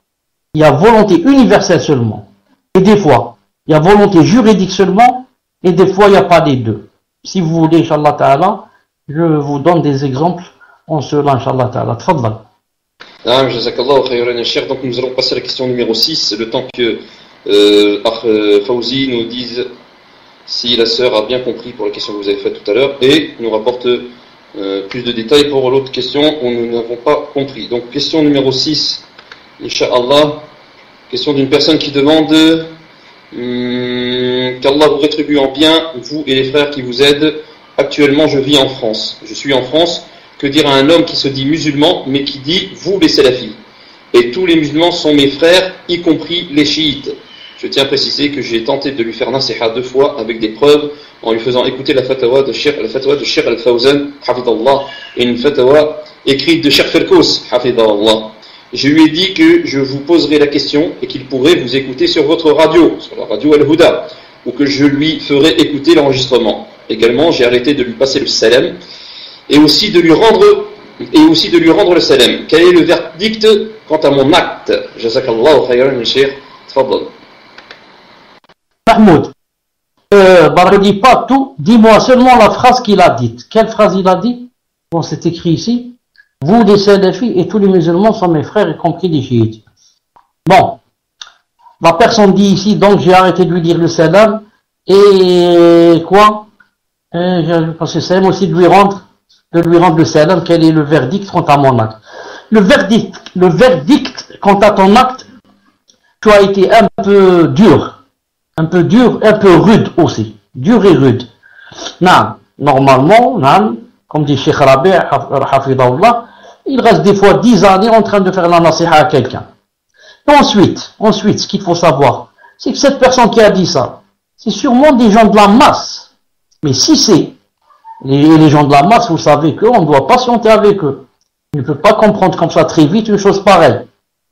il y a volonté universelle seulement. Et des fois, il y a volonté juridique seulement. Et des fois, il n'y a pas les deux. Si vous voulez, Inch'Allah Ta'ala, je vous donne des exemples en cela, Inch'Allah Ta'ala. Tfaddal. Jazakallahu khayran ya Cheikh. Donc nous allons passer à la question numéro 6, le temps que Fawzi nous dise si la sœur a bien compris pour la question que vous avez faite tout à l'heure et nous rapporte plus de détails pour l'autre question où nous n'avons pas compris. Donc question numéro 6, Inch'Allah, question d'une personne qui demande qu'Allah vous rétribue en bien, vous et les frères qui vous aident Actuellement, je vis en France. Je suis en France. Que dire à un homme qui se dit musulman, mais qui dit « vous les salafis » et tous les musulmans sont mes frères, y compris les chiites. Je tiens à préciser que j'ai tenté de lui faire nasiha 2 fois avec des preuves en lui faisant écouter la fatwa de Cheikh Al-Fawzan, hafidallah, et une fatwa écrite de Cheikh Ferkous, hafidallah. Je lui ai dit que je vous poserai la question et qu'il pourrait vous écouter sur votre radio, sur la radio Al-Huda, ou que je lui ferai écouter l'enregistrement. Également, j'ai arrêté de lui passer le salam et aussi de lui rendre le salam. Quel est le verdict quant à mon acte? Jazakallahu khayran, Cheikh. Tfaddal. Mahmoud, ne dis pas tout, dis-moi seulement la phrase qu'il a dite. Quelle phrase il a dit? Bon, c'est écrit ici. Vous, les salafis et tous les musulmans sont mes frères, y compris les chiites. Bon, la personne dit ici, donc j'ai arrêté de lui dire le salam, et quoi? Parce que c'est aussi de lui rendre le salam. Quel est le verdict quant à mon acte? Le verdict quant à ton acte, tu as été un peu dur, un peu rude aussi, dur et rude. Non, normalement, non, comme dit Cheikh Rabi', hafidahullah, il reste des fois 10 années en train de faire la nasiha à quelqu'un. Ensuite, ce qu'il faut savoir, c'est que cette personne qui a dit ça, c'est sûrement des gens de la masse. Mais si c'est les gens de la masse, vous savez qu'on doit patienter avec eux. On ne peut pas comprendre comme ça très vite une chose pareille.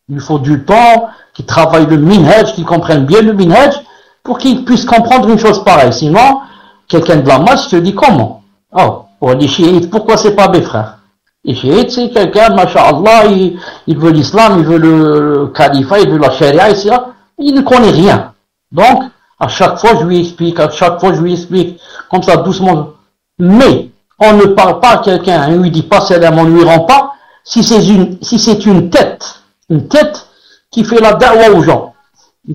Il faut du temps, qu'ils travaillent le minhaj, qu'ils comprennent bien le minhaj, pour qu'ils puissent comprendre une chose pareille. Sinon, quelqu'un de la masse te dit comment? Oh, pour les chiites, pourquoi c'est pas mes frères? Les chiites, c'est quelqu'un, masha'Allah, il veut l'islam, il veut le califat, il veut la charia, etc. Il ne connaît rien. Donc, à chaque fois, je lui explique, comme ça, doucement. Mais, on ne parle pas à quelqu'un, on lui dit pas salam, on ne lui rend pas, si c'est une tête qui fait la da'wa aux gens,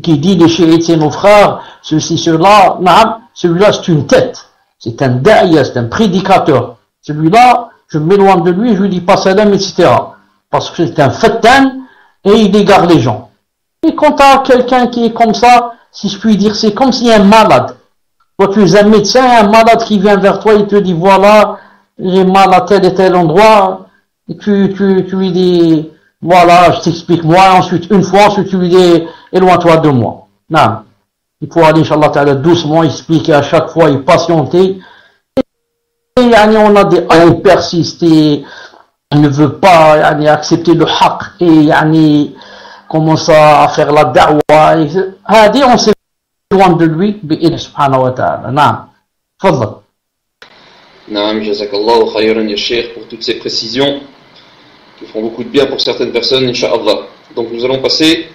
qui dit les chiites, c'est nos frères, ceci, cela, celui-là, c'est une tête. C'est un da'ya, c'est un prédicateur. Celui-là, je m'éloigne de lui, je lui dis pas salam, etc. Parce que c'est un fattan et il égare les gens. Et quand tu as quelqu'un qui est comme ça, si je puis dire, c'est comme s'il y a un malade. Toi, tu es un médecin, un malade qui vient vers toi, il te dit, voilà, j'ai mal à tel et tel endroit. Et tu lui dis, voilà, je t'explique moi, ensuite tu lui dis, éloigne-toi de moi. Non. Il faut aller, Inch'Allah Ta'ala, doucement, expliquer à chaque fois et patienter. Et on persiste et on ne veut pas accepter le haqq et commence à faire la da'wa. Et on s'éloigne de lui, bi'idh subhanahu wa ta'ala. Naam. Fadl. Naam, jazakallahu khayran ya Cheikh pour toutes ces précisions qui feront beaucoup de bien pour certaines personnes, Inch'Allah. Donc nous allons passer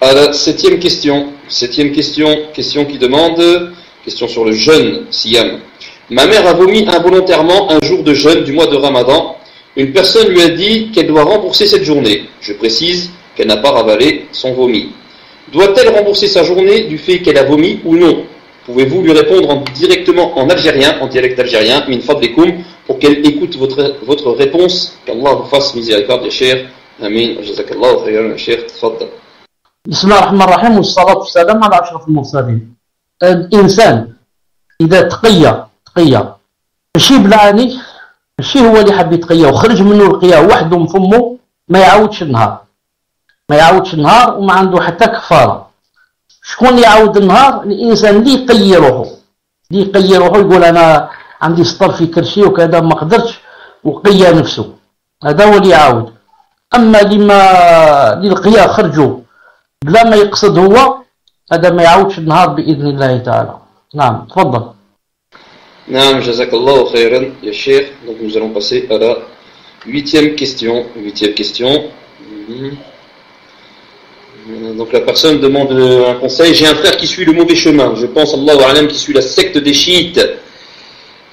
à la 7e question. 7e question qui demande, question sur le jeûne, Siyam. Ma mère a vomi involontairement un jour de jeûne du mois de Ramadan. Une personne lui a dit qu'elle doit rembourser cette journée. Je précise qu'elle n'a pas ravalé son vomi. Doit-elle rembourser sa journée du fait qu'elle a vomi ou non? Pouvez-vous lui répondre directement en algérien, en dialecte algérien, min fadlikum, pour qu'elle écoute votre réponse? Qu'Allah vous fasse miséricorde, cher. Amin. Jazakallahu khayran, cher. Tfaddal. Bismillah ar-Rahman ar-Rahim, wa salatu wa salam ala ashraf al-mursalin. الإنسان إذا تقيا ماشي بلاني، ماشي هو اللي حب يتقيا وخرج منه القيا وحده من فمه، ما يعاودش النهار وما عنده حتى كفارة. شكون اللي يعاود النهار؟ الإنسان اللي يقي روحه يقول أنا عندي سطر في كرشي وكذا ما قدرتش وقيا نفسه، هذا هو اللي يعاود. أما للقيا خرجوا بلا ما يقصد هو، هذا ما يعاودش النهار بإذن الله تعالى. نعم تفضل. Naam, jazakallahu khayran, ya Cheikh. Donc nous allons passer à la 8e question. Donc la personne demande un conseil. J'ai un frère qui suit le mauvais chemin. Je pense, Allahu a'lam, qui suit la secte des chiites.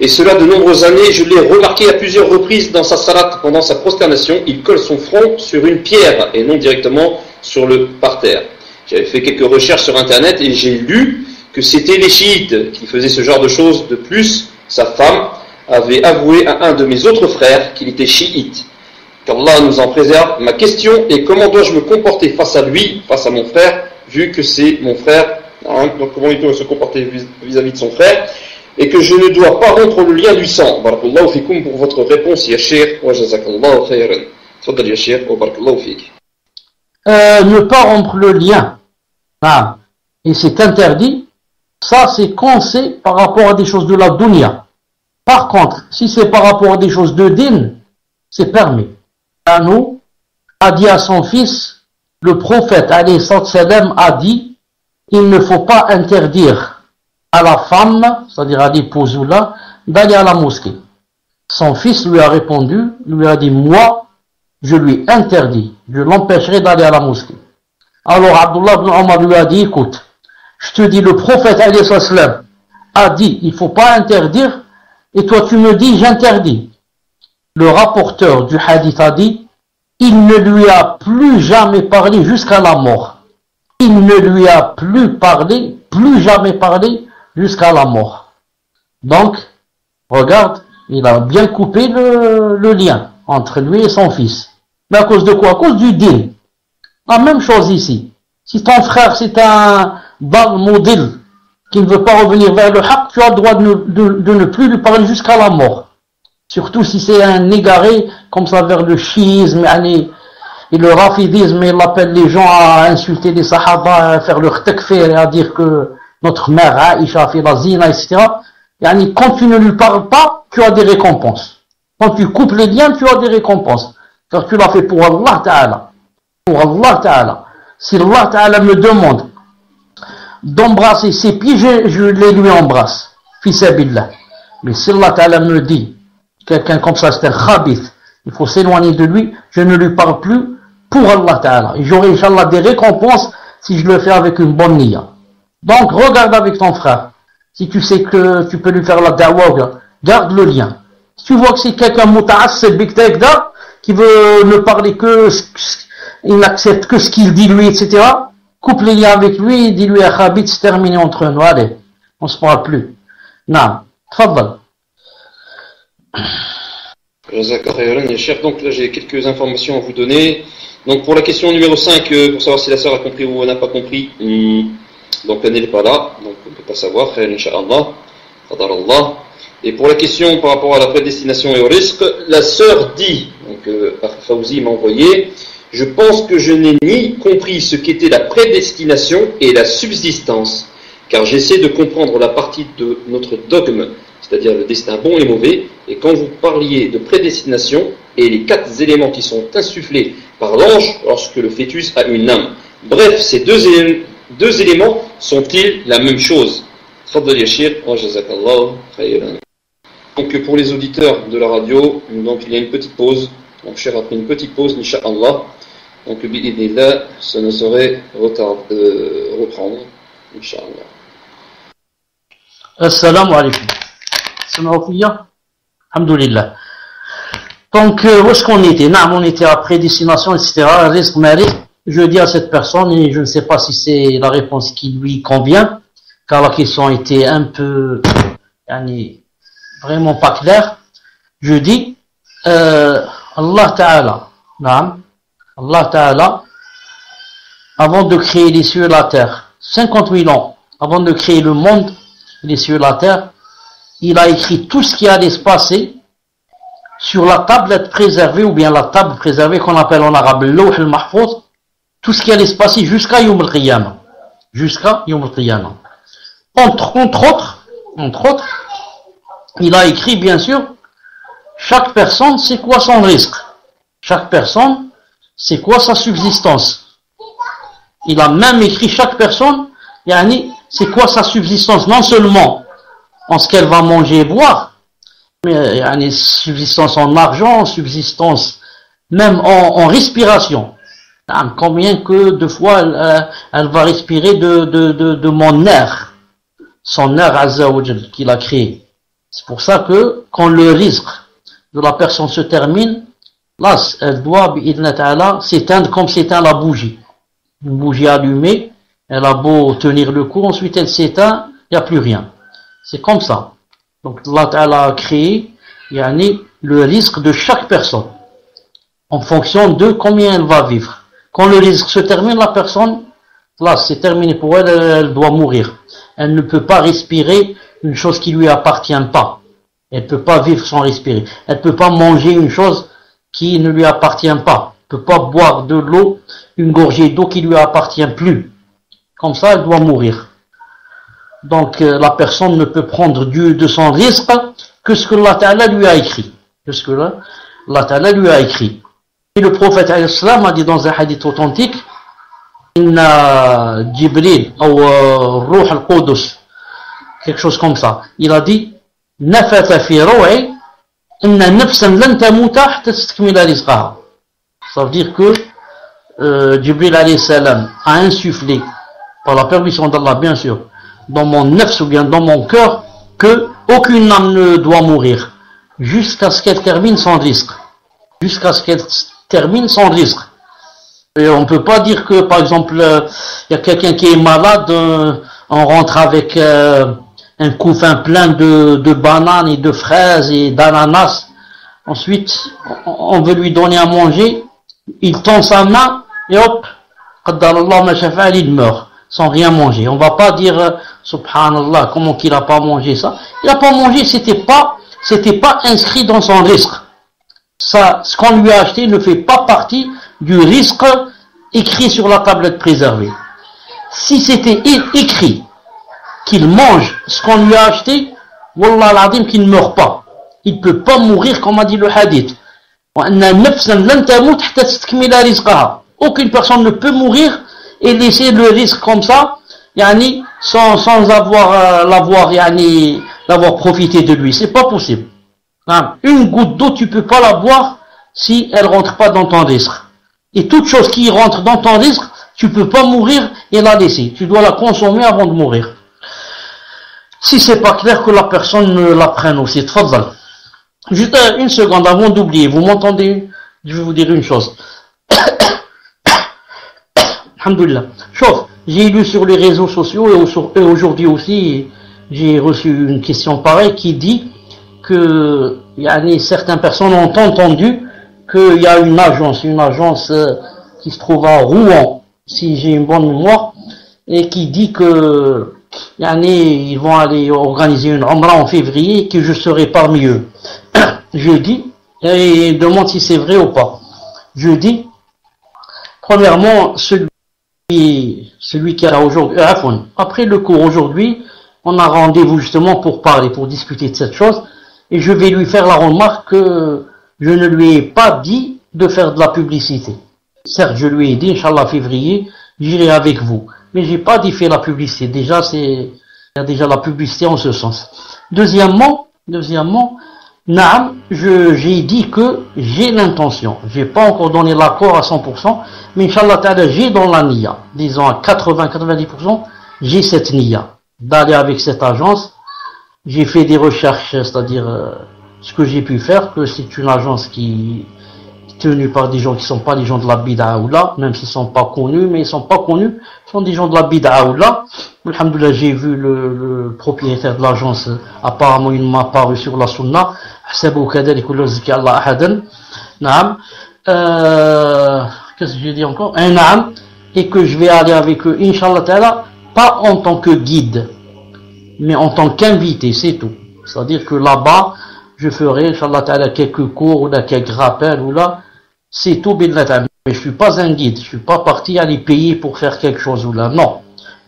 Et cela de nombreuses années, je l'ai remarqué à plusieurs reprises dans sa salat. Pendant sa prosternation, il colle son front sur une pierre et non directement sur le parterre. J'avais fait quelques recherches sur internet et j'ai lu que c'était les chiites qui faisaient ce genre de choses. De plus, sa femme avait avoué à un de mes autres frères qu'il était chiite. Qu'Allah nous en préserve. Ma question est: comment dois-je me comporter face à lui, face à mon frère, vu que c'est mon frère? Donc comment il doit se comporter vis-à-vis de son frère, et que je ne dois pas rompre le lien du sang. Barakallahu fikoum pour votre réponse, ya Cheikh, wa jazakallahu khayran. Tfadal ya Cheikh, wa barakallahu fik. Ne pas rompre le lien. Ah. Et c'est interdit. Ça, c'est quand c'est par rapport à des choses de la dunya. Par contre, si c'est par rapport à des choses de din, c'est permis. Nous a dit à son fils, le prophète alayhi salam a dit, il ne faut pas interdire à la femme, c'est-à-dire à l'épouse ou là, d'aller à la mosquée. Son fils lui a répondu, lui a dit, moi, je lui interdis, je l'empêcherai d'aller à la mosquée. Alors Abdullah ibn Omar lui a dit, écoute, je te dis, le prophète alayhi salam a dit, il ne faut pas interdire, et toi tu me dis, j'interdis. Le rapporteur du hadith a dit, il ne lui a plus jamais parlé jusqu'à la mort. Il ne lui a plus jamais parlé jusqu'à la mort. Donc, regarde, il a bien coupé le lien entre lui et son fils. Mais à cause de quoi? À cause du din. La même chose ici. Si ton frère c'est un bal modèle qui ne veut pas revenir vers le haqq, tu as le droit de ne plus lui parler jusqu'à la mort. Surtout si c'est un égaré comme ça vers le chiisme et le rafidisme, il appelle les gens à insulter les sahaba, à faire leur takfir et à dire que notre mère Aïcha fait la zina, etc. Quand tu ne lui parles pas, tu as des récompenses. Quand tu coupes les liens, tu as des récompenses. Car tu l'as fait pour Allah Ta'ala. Pour Allah Ta'ala. Si Allah Ta'ala me demande d'embrasser ses pieds, je les lui embrasse. Fils Abillah. Mais si Allah Ta'ala me dit, quelqu'un comme ça, c'est un khabith, il faut s'éloigner de lui, je ne lui parle plus pour Allah Ta'ala. Et j'aurai, Inch'Allah, des récompenses si je le fais avec une bonne niya. Donc, regarde avec ton frère. Si tu sais que tu peux lui faire la da'wah, garde le lien. Si tu vois que c'est quelqu'un muta'assib biktaïkda, qui veut ne parler il n'accepte que ce qu'il dit lui, etc., coupe les liens avec lui, dis-lui à Khabit, c'est terminé entre nous. Allez, on se parle plus. Non, tfaddal. Donc là j'ai quelques informations à vous donner. Donc pour la question numéro 5, pour savoir si la sœur a compris ou n'a pas compris, donc elle n'est pas là, donc on ne peut pas savoir, Inch'Allah. Et pour la question par rapport à la prédestination et au risque, la sœur dit, donc Fawzi m'a envoyé, je pense que je n'ai ni compris ce qu'était la prédestination et la subsistance, car j'essaie de comprendre la partie de notre dogme, c'est-à-dire le destin bon et mauvais, et quand vous parliez de prédestination et les 4 éléments qui sont insufflés par l'ange lorsque le fœtus a une âme. Bref, ces deux éléments sont-ils la même chose? Donc pour les auditeurs de la radio, donc il y a une petite pause. Donc Cheikh a pris une petite pause, Inch'Allah. Donc bi'idhnillah, ça ne saurait reprendre, Inch'Allah. Assalamu alaikum. Alhamdulillah. Donc, où est-ce qu'on était? On était à prédestination, etc. Risque, mérite. Je dis à cette personne, et je ne sais pas si c'est la réponse qui lui convient, car la question était un peu, vraiment pas claire. Je dis, Allah Ta'ala, Allah Ta'ala, avant de créer les cieux et la terre, 50 000 ans, avant de créer le monde, les cieux et la terre, il a écrit tout ce qui allait se passer sur la tablette préservée, ou bien la table préservée qu'on appelle en arabe Lawh al-Mahfouz, tout ce qui allait se passer jusqu'à Yawm al-Qiyamah. Jusqu'à Yawm al-Qiyamah. Entre autres, il a écrit, bien sûr, chaque personne, c'est quoi son risque. Chaque personne, c'est quoi sa subsistance. Il a même écrit chaque personne, c'est quoi sa subsistance, non seulement en ce qu'elle va manger et boire, mais subsistance en argent, subsistance même en respiration. Combien que de fois elle va respirer de mon air, son air Azza wa Jal qu'il a créé. C'est pour ça que quand le risque de la personne se termine, là elle doit bi'idhnillah ta'ala s'éteindre comme s'éteint la bougie. Une bougie allumée, elle a beau tenir le coup, ensuite elle s'éteint, il n'y a plus rien. C'est comme ça. Donc Allah Ta'ala a créé le risque de chaque personne en fonction de combien elle va vivre. Quand le risque se termine, la personne, là c'est terminé pour elle, elle doit mourir. Elle ne peut pas respirer une chose qui lui appartient pas. Elle peut pas vivre sans respirer. Elle peut pas manger une chose qui ne lui appartient pas. Elle peut pas boire de l'eau, une gorgée d'eau qui lui appartient plus. Comme ça, elle doit mourir. Donc, la personne ne peut prendre de son risque que ce que Allah Ta'ala lui a écrit. Que ce que Allah Ta'ala lui a écrit. Et le prophète al-Islam a dit dans un hadith authentique, Inna Jibril, ou Ruh al-Qudus, quelque chose comme ça. Il a dit, Nafata fi rou'i, inna nafsan lan tamuta hatta tastakmila rizqaha. Ça veut dire que Jibril alayhi salam a insufflé, par la permission d'Allah bien sûr, dans mon nafs ou bien dans mon cœur, que aucune âme ne doit mourir, jusqu'à ce qu'elle termine son risque. Jusqu'à ce qu'elle termine son risque. Et on ne peut pas dire que, par exemple, il y a quelqu'un qui est malade, on rentre avec un couffin plein de bananes et de fraises et d'ananas. Ensuite, on veut lui donner à manger, il tend sa main et hop, il meurt sans rien manger. On ne va pas dire, subhanallah, comment qu'il n'a pas mangé ça. Il n'a pas mangé, c'était pas inscrit dans son risque. Ça, ce qu'on lui a acheté ne fait pas partie du risque écrit sur la tablette préservée. Si c'était écrit qu'il mange ce qu'on lui a acheté, wallah al-azim qu'il ne meurt pas. Il ne peut pas mourir comme a dit le hadith. Aucune personne ne peut mourir et laisser le risque comme ça, yani, sans l'avoir profité de lui. C'est pas possible. Une goutte d'eau, tu peux pas la boire si elle rentre pas dans ton risque. Et toute chose qui rentre dans ton risque, tu peux pas mourir et la laisser. Tu dois la consommer avant de mourir. Si c'est pas clair, que la personne ne la prenne aussi. Tfadal. Juste une seconde avant d'oublier. Vous m'entendez? Je vais vous dire une chose. Alhamdulillah. Chose, j'ai lu sur les réseaux sociaux et aujourd'hui aussi, j'ai reçu une question pareille qui dit que certaines personnes ont entendu qu'il y a une agence qui se trouve à Rouen, si j'ai une bonne mémoire, et qui dit que ils vont aller organiser une Umrah en février et que je serai parmi eux. Je dis, et demande si c'est vrai ou pas. Je dis, premièrement, celui qui a aujourd'hui, après le cours aujourd'hui, on a rendez-vous justement pour parler, pour discuter de cette chose, et je vais lui faire la remarque que je ne lui ai pas dit de faire de la publicité. Certes, je lui ai dit, Inch'Allah, février, j'irai avec vous. Mais j'ai pas dit faire la publicité. Déjà, il y a déjà la publicité en ce sens. Deuxièmement, naam, j'ai dit que j'ai l'intention. J'ai pas encore donné l'accord à 100%, mais Inch'Allah ta'ala, j'ai dans la niya, disons à 80-90%, j'ai cette niya d'aller avec cette agence. J'ai fait des recherches, c'est-à-dire ce que j'ai pu faire, que c'est une agence qui est tenue par des gens qui sont pas des gens de la bid'a ou là, même s'ils sont pas connus, mais ils sont pas connus, ils sont des gens de la bid'a ou là. Alhamdoulilah, j'ai vu le propriétaire de l'agence, apparemment il m'a paru sur la sunna, hasabu kadhalik kullu zikra Allah ahadan. Naam. Qu'est-ce que j'ai dit encore? Naam. Et que je vais aller avec eux, Inch'Allah ta'ala, pas en tant que guide, mais en tant qu'invité, c'est tout. C'est-à-dire que là-bas, je ferai, Inch'Allah ta'ala, quelques cours ou là, quelques rappels ou là, c'est tout, billah. Mais je suis pas un guide, je suis pas parti aller payer pour faire quelque chose ou là, non.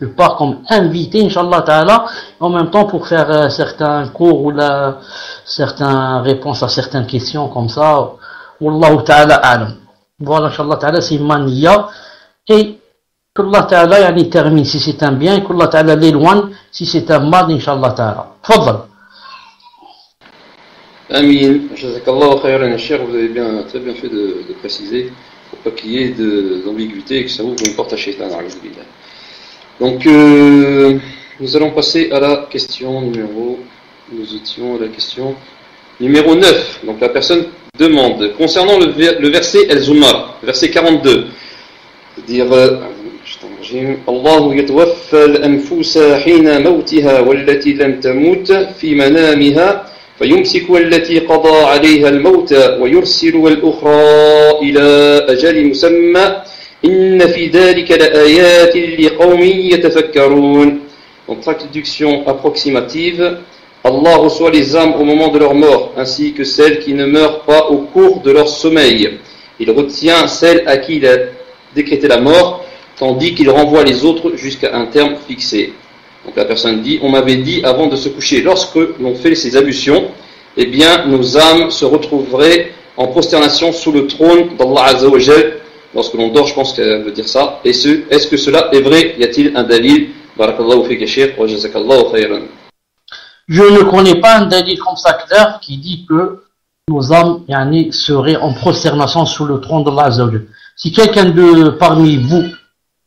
Je pars comme invité, Inch'Allah ta'ala, en même temps pour faire certains cours ou là, certaines réponses à certaines questions comme ça. Wallahu ta'ala a'lam. Voilà, Inch'Allah ta'ala, c'est mania. Et qu'Allah ta'ala termine si c'est un bien, et qu'Allah ta'ala l'éloigne si c'est un mal, Inch'Allah ta'ala. Fadal. Amin. Jazakallah khayran, cher, vous avez très bien fait de préciser, pour pas qu'il y ait d'ambiguïté et que ça ouvre une porte à shaitan. Donc, nous allons passer à la question numéro 9. Donc, la personne demande, concernant le verset El-Zumar, verset 42, dire Allah yatawaffa al-anfusa hina mawtiha wallati lam tamut fi manamiha فيمسك التي قضى عليها الموت ويرسل الأخرى إلى أجل مسمى إن في ذلك لآيات لقوم يتفكرون. Donc traduction approximative, Allah reçoit les âmes au moment de leur mort, ainsi que celles qui ne meurent pas au cours de leur sommeil. Il retient celles à qui il a décrété la mort, tandis qu'il renvoie les autres jusqu'à un terme fixé. Donc la personne dit, on m'avait dit avant de se coucher, lorsque l'on fait ces ablutions, eh bien nos âmes se retrouveraient en prosternation sous le trône d'Allah Azza wa Jal. Lorsque l'on dort, je pense qu'elle veut dire ça. Et est-ce que cela est vrai? Y a-t-il un dalil? Barakallahu fika Cheikh wa jazakallahu khayran. Je ne connais pas un dalil comme ça clair qui dit que nos âmes seraient en prosternation sous le trône d'Allah Azza wa Jal. Si quelqu'un de parmi vous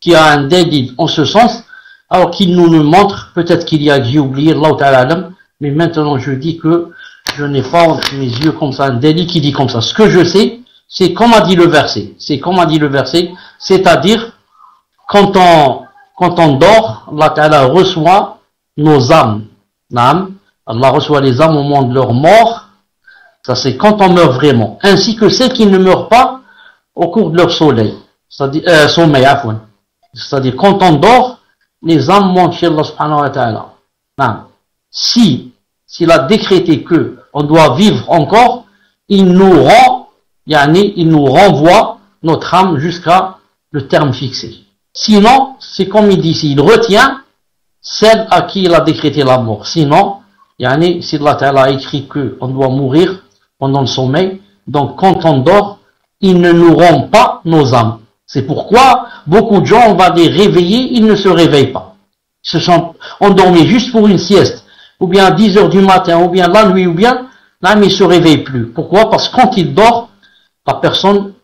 qui a un dalil en ce sens, alors qu'il nous le montre, peut-être qu'il y a j'ai oublié, Allah Ta'ala alam, mais maintenant je dis que je n'ai pas entre mes yeux comme ça un dalil qui dit comme ça. Ce que je sais, c'est comme a dit le verset. C'est-à-dire, quand on dort, Allah Ta'ala reçoit nos âmes. Allah reçoit les âmes au moment de leur mort. Ça c'est quand on meurt vraiment. Ainsi que celles qui ne meurent pas au cours de leur sommeil. C'est-à-dire, quand on dort, les âmes montent chez Allah subhanahu wa ta'ala. S'il a décrété que on doit vivre encore, il nous renvoie notre âme jusqu'à le terme fixé. Sinon, c'est comme il dit ici, il retient celle à qui il a décrété la mort. Sinon, si Allah Ta'ala a écrit qu'on doit mourir pendant le sommeil, donc quand on dort, il ne nous rend pas nos âmes. C'est pourquoi beaucoup de gens, on va les réveiller, ils ne se réveillent pas. Ils se sont endormis juste pour une sieste, ou bien à 10 heures du matin, ou bien la nuit, ou bien, là, mais ils se réveillent plus. Pourquoi? Parce que quand il dort, la personne,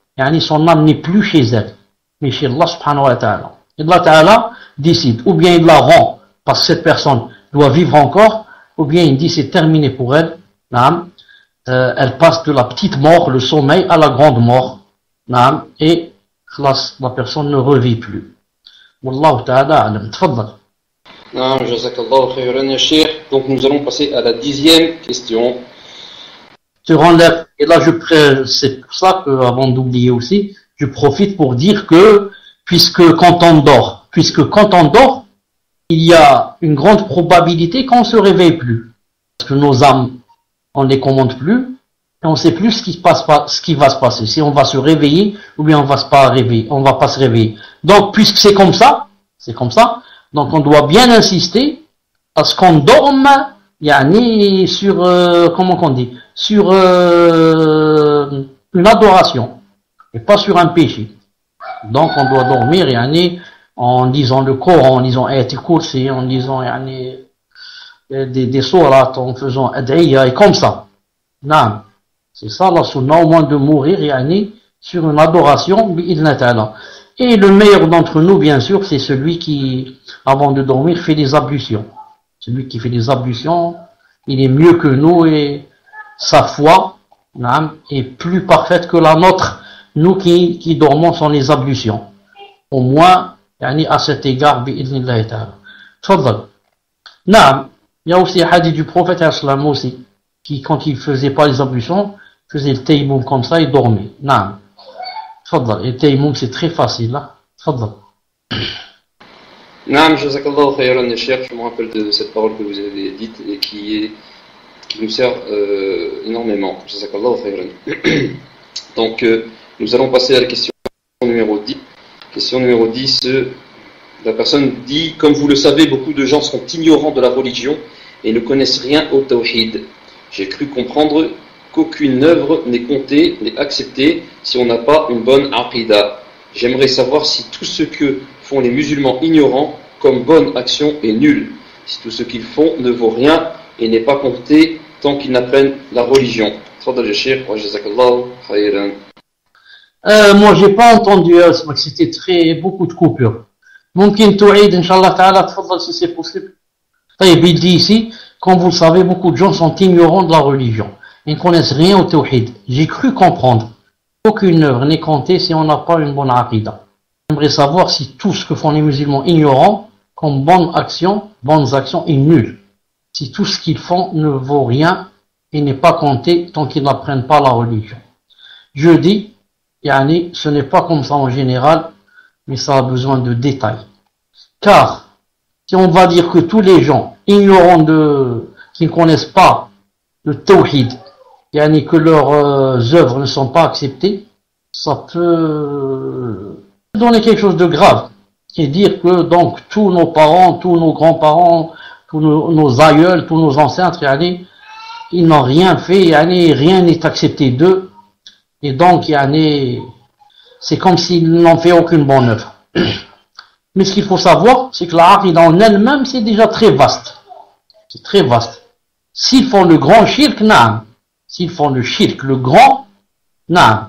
son âme n'est plus chez elle, mais chez Allah subhanahu wa ta'ala. Et Allah Ta'ala décide, ou bien il la rend, parce que cette personne doit vivre encore, ou bien il dit c'est terminé pour elle, elle passe de la petite mort, le sommeil, à la grande mort, et la personne ne revit plus. Wallahu ta'ala alam. Tfaddal. Jazakallahu khayran ya Cheikh. Donc nous allons passer à la 10e question. Et là, c'est pour ça que, avant d'oublier aussi, je profite pour dire que, puisque quand on dort, il y a une grande probabilité qu'on ne se réveille plus. Parce que nos âmes, on ne les commande plus, et on ne sait plus ce qui va se passer. Si on va se réveiller, ou bien on va pas se réveiller. Donc, puisque c'est comme ça, donc on doit bien insister à ce qu'on dorme, sur, comment qu'on dit, sur une adoration, et pas sur un péché. Donc on doit dormir, en lisant le Coran, en lisant Ayatul Kursi, en lisant, des sourates, en faisant ad'iya, et comme ça. Non. C'est ça la sunna, au moins de mourir, sur une adoration, bi'idhna ta'ala. Et le meilleur d'entre nous, bien sûr, c'est celui qui, avant de dormir, fait des ablutions. Celui qui fait des ablutions, il est mieux que nous et sa foi est plus parfaite que la nôtre. Nous qui dormons sans les ablutions. Au moins, à cet égard, bi'idhnillahi ta'ala. Tfaddal. Naam. Il y a aussi un hadith du prophète sallam aussi, qui, quand il faisait pas les ablutions, faisait le tayammum comme ça, il dormait. Naam. Tfaddal. Et le tayammum, c'est très facile, là. Tfaddal. Naam, jazakallahu khayran ya Cheikh. Je me rappelle de cette parole que vous avez dite et qui nous sert énormément. Jazakallahu khayran. Donc, nous allons passer à la question numéro 10. Question numéro 10. La personne dit, comme vous le savez, beaucoup de gens sont ignorants de la religion et ne connaissent rien au tawhid. J'ai cru comprendre qu'aucune œuvre n'est comptée, n'est acceptée si on n'a pas une bonne aqida. J'aimerais savoir si tout ce que font les musulmans ignorants comme bonne action est nul, si tout ce qu'ils font ne vaut rien et n'est pas compté tant qu'ils n'apprennent la religion. Tfaddal ya Cheikh wa jazakallahu khayran. Moi j'ai pas entendu, c'était beaucoup de coupures. ممكن تعيد إن شاء الله تعالى تفضل si c'est possible. Il dit ici, comme vous le savez, beaucoup de gens sont ignorants de la religion. Ils ne connaissent rien au tawhid. J'ai cru comprendre qu'aucune œuvre n'est comptée si on n'a pas une bonne aqida. J'aimerais savoir si tout ce que font les musulmans ignorants comme bonnes actions est nul. Si tout ce qu'ils font ne vaut rien et n'est pas compté tant qu'ils n'apprennent pas la religion. Je dis, ce n'est pas comme ça en général, mais ça a besoin de détails. Car, si on va dire que tous les gens ignorants qui ne connaissent pas le tawhid, yani que leurs œuvres ne sont pas acceptées, ça peut donner quelque chose de grave, qui est dire que donc tous nos parents, tous nos grands-parents, tous nos aïeuls, tous nos ancêtres, yani, ils n'ont rien fait, yani, rien n'est accepté d'eux, et donc yani, c'est comme s'ils n'ont fait aucune bonne œuvre. Mais ce qu'il faut savoir, c'est que la aqida en elle-même, c'est déjà très vaste. C'est très vaste. S'ils font le grand shirk, naam. S'ils font le shirk, le grand, naam.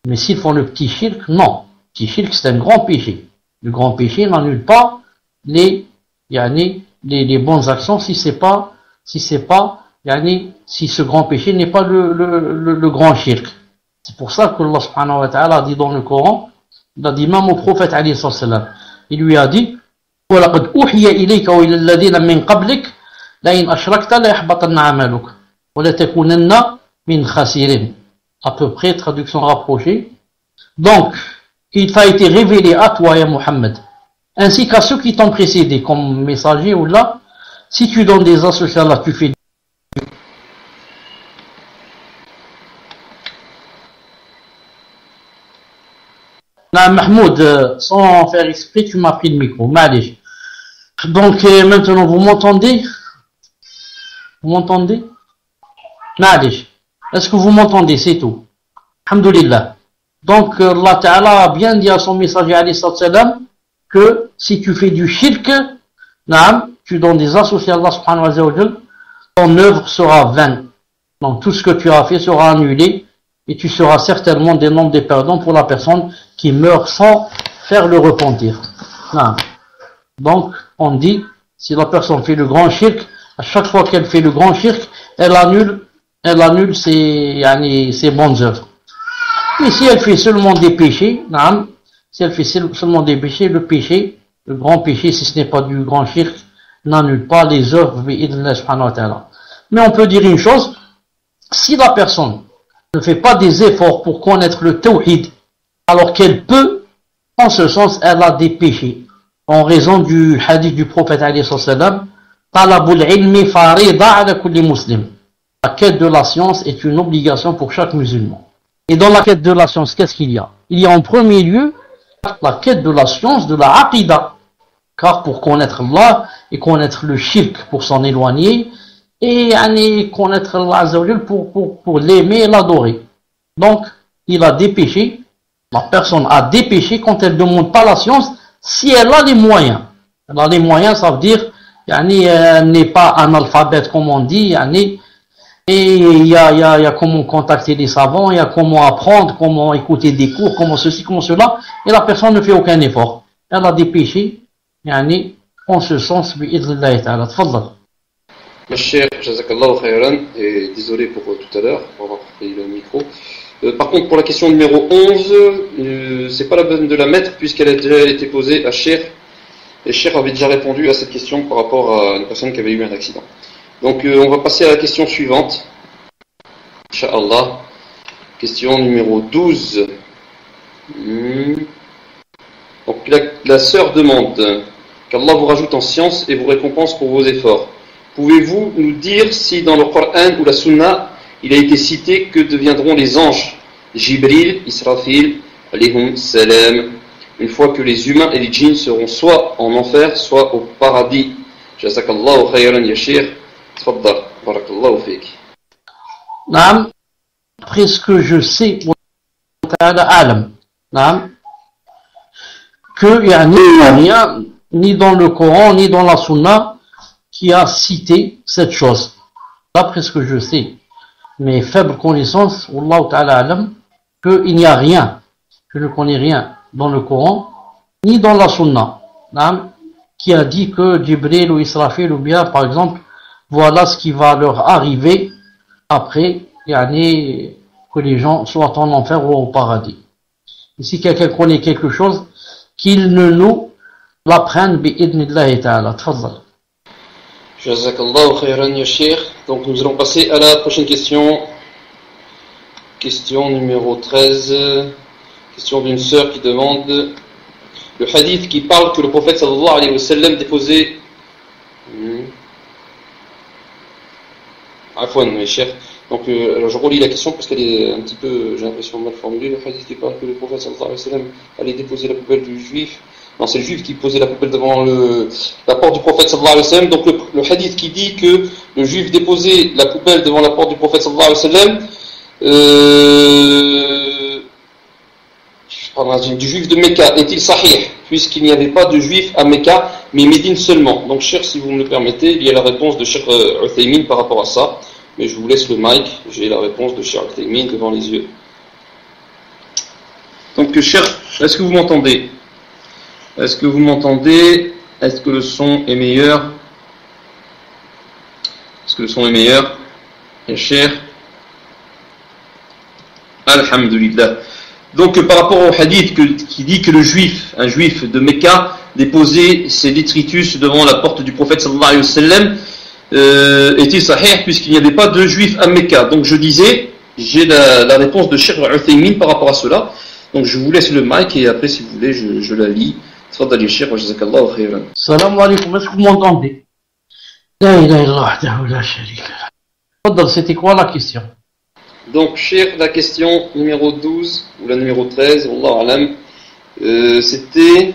Mais s'ils font le petit shirk, non. Le petit shirk, c'est un grand péché. Le grand péché n'annule pas les bonnes actions si ce grand péché n'est pas le grand shirk. C'est pour ça que Allah subhanahu wa ta'ala a dit dans le Coran, il a dit même au prophète alayhi salam, il lui a dit وَلَقَدْ أُوحِيَ إِلَيْكَ وَإِلَى الَّذِينَ مِنْ قَبْلِكَ لَئِنْ أَشْرَكْتَ لَيَحْبَطَنَّ عَمَلُكَ وَلَتَكُونَنَّ مِنْ خَاسِرِينَ. À peu près, traduction rapprochée. Donc, il t'a été révélé à toi, ya Muhammad, ainsi qu'à ceux qui t'ont précédé comme messager ou là, si tu donnes des associations là, tu fais Mahmoud, sans faire exprès, tu m'as pris le micro. Allez. Donc, maintenant, vous m'entendez? Vous m'entendez? Allez. Est-ce que vous m'entendez? C'est tout. Alhamdulillah. Donc, Allah Ta'ala a bien dit à son messager, alayhi salam, que si tu fais du shirk, tu donnes des associés à Allah subhanahu wa ta'ala, ton œuvre sera vaine. Donc, tout ce que tu as fait sera annulé. Et tu seras certainement des nombres des perdants pour la personne qui meurt sans faire le repentir. Non. Donc, on dit, si la personne fait le grand shirk, à chaque fois qu'elle fait le grand shirk, elle annule ses bonnes œuvres. Et si elle fait seulement des péchés, non, si elle fait seulement des péchés, le grand péché, si ce n'est pas du grand shirk, n'annule pas les œuvres bi'idhnillah subhanahu wa ta'ala. Mais on peut dire une chose, si la personne ne fait pas des efforts pour connaître le tawhid, alors qu'elle peut, en ce sens, elle a des péchés. En raison du hadith du prophète alayhi salam, talabul ilmi farida ala kulli muslim. La quête de la science est une obligation pour chaque musulman. Et dans la quête de la science, qu'est-ce qu'il y a? Il y a en premier lieu la quête de la science de la aqida. Car pour connaître Allah et connaître le shirk pour s'en éloigner, et connaître Allah Azza wa Jal pour l'aimer et l'adorer. Donc, il a des péchés, la personne a des péchés quand elle ne demande pas la science, si elle a les moyens. Elle a les moyens, ça veut dire, elle n'est pas analphabète comme on dit, et il y a comment contacter les savants, il y a comment apprendre, comment écouter des cours, comment ceci, comment cela, et la personne ne fait aucun effort. Elle a des péchés, en ce sens, bi'idhnillahi ta'ala. Tfaddal. Ma chère, jazakallahu khayran, et désolé pour tout à l'heure, pour avoir pris le micro. Par contre, pour la question numéro 11, c'est pas la peine de la mettre puisqu'elle a déjà été posée à Cheikh. Et Cheikh avait déjà répondu à cette question par rapport à une personne qui avait eu un accident. Donc, on va passer à la question suivante. Inch'Allah. Question numéro 12. Donc, la sœur demande qu'Allah vous rajoute en science et vous récompense pour vos efforts. Pouvez-vous nous dire si dans le Coran ou la Sunna, il a été cité que deviendront les anges, Jibril, Israfil, alayhum salam, une fois que les humains et les djinns seront soit en enfer, soit au paradis? Jazakallahu khayran ya Cheikh. Tfaddal, barakallahu fik. Naam, après ce que je sais, qu'il n'y a rien, ni dans le Coran, ni dans la Sunna, qui a cité cette chose. D'après ce que je sais, mes faibles connaissances, Wallahu ta'ala alam, qu'il n'y a rien, je ne connais rien dans le Coran, ni dans la Sunna, qui a dit que Jibril ou Israfil ou bien, par exemple, voilà ce qui va leur arriver après, que les gens soient en enfer ou au paradis. Et si quelqu'un connaît quelque chose, qu'il ne nous l'apprenne bi'idhnillahi ta'ala. Tfaddal. Jazakallahu khayran ya Cheikh. Donc nous allons passer à la prochaine question. Question numéro 13. Question d'une sœur qui demande le hadith qui parle que le prophète sallallahu alayhi wa sallam déposait Afwan, mes chers. Donc, alors je relis la question parce qu'elle est un petit peu, j'ai l'impression, mal formulée. Le hadith qui parle que le prophète sallallahu alayhi wa sallam allait déposer la poubelle du juif. Non, c'est le juif qui posait la poubelle devant la porte du prophète sallallahu alayhi wa sallam. Donc, le hadith qui dit que le juif déposait la poubelle devant la porte du prophète sallallahu alayhi wa sallam, du juif de Mecca, est-il sahih, puisqu'il n'y avait pas de juif à Mecca, mais Médine seulement? Donc, cher, si vous me le permettez, il y a la réponse de Cheikh Uthaymin par rapport à ça. Mais je vous laisse le mic, j'ai la réponse de Cheikh Uthaymin devant les yeux. Donc, cher, est-ce que vous m'entendez? Est-ce que vous m'entendez? Est-ce que le son est meilleur? Est-ce que le son est meilleur? Et cher, alhamdulillah. Donc, par rapport au hadith qui dit que un juif de Mecca, déposait ses détritus devant la porte du prophète sallallahu alayhi wa sallam, est-il sahih puisqu'il n'y avait pas de juifs à Mecca? Donc je disais, j'ai la réponse de Cheikh Uthaymin par rapport à cela. Donc je vous laisse le mic et après si vous voulez je la lis. Tfaddali Cheikh wa jazakallahu khairan. Salam alaikum, est-ce que vous m'entendez? La ilaha illallah wahdahu la sharika lahu. Tfaddal, c'était quoi la question? Donc Cheikh, la question numéro 12 ou la numéro 13, wallahu alam, c'était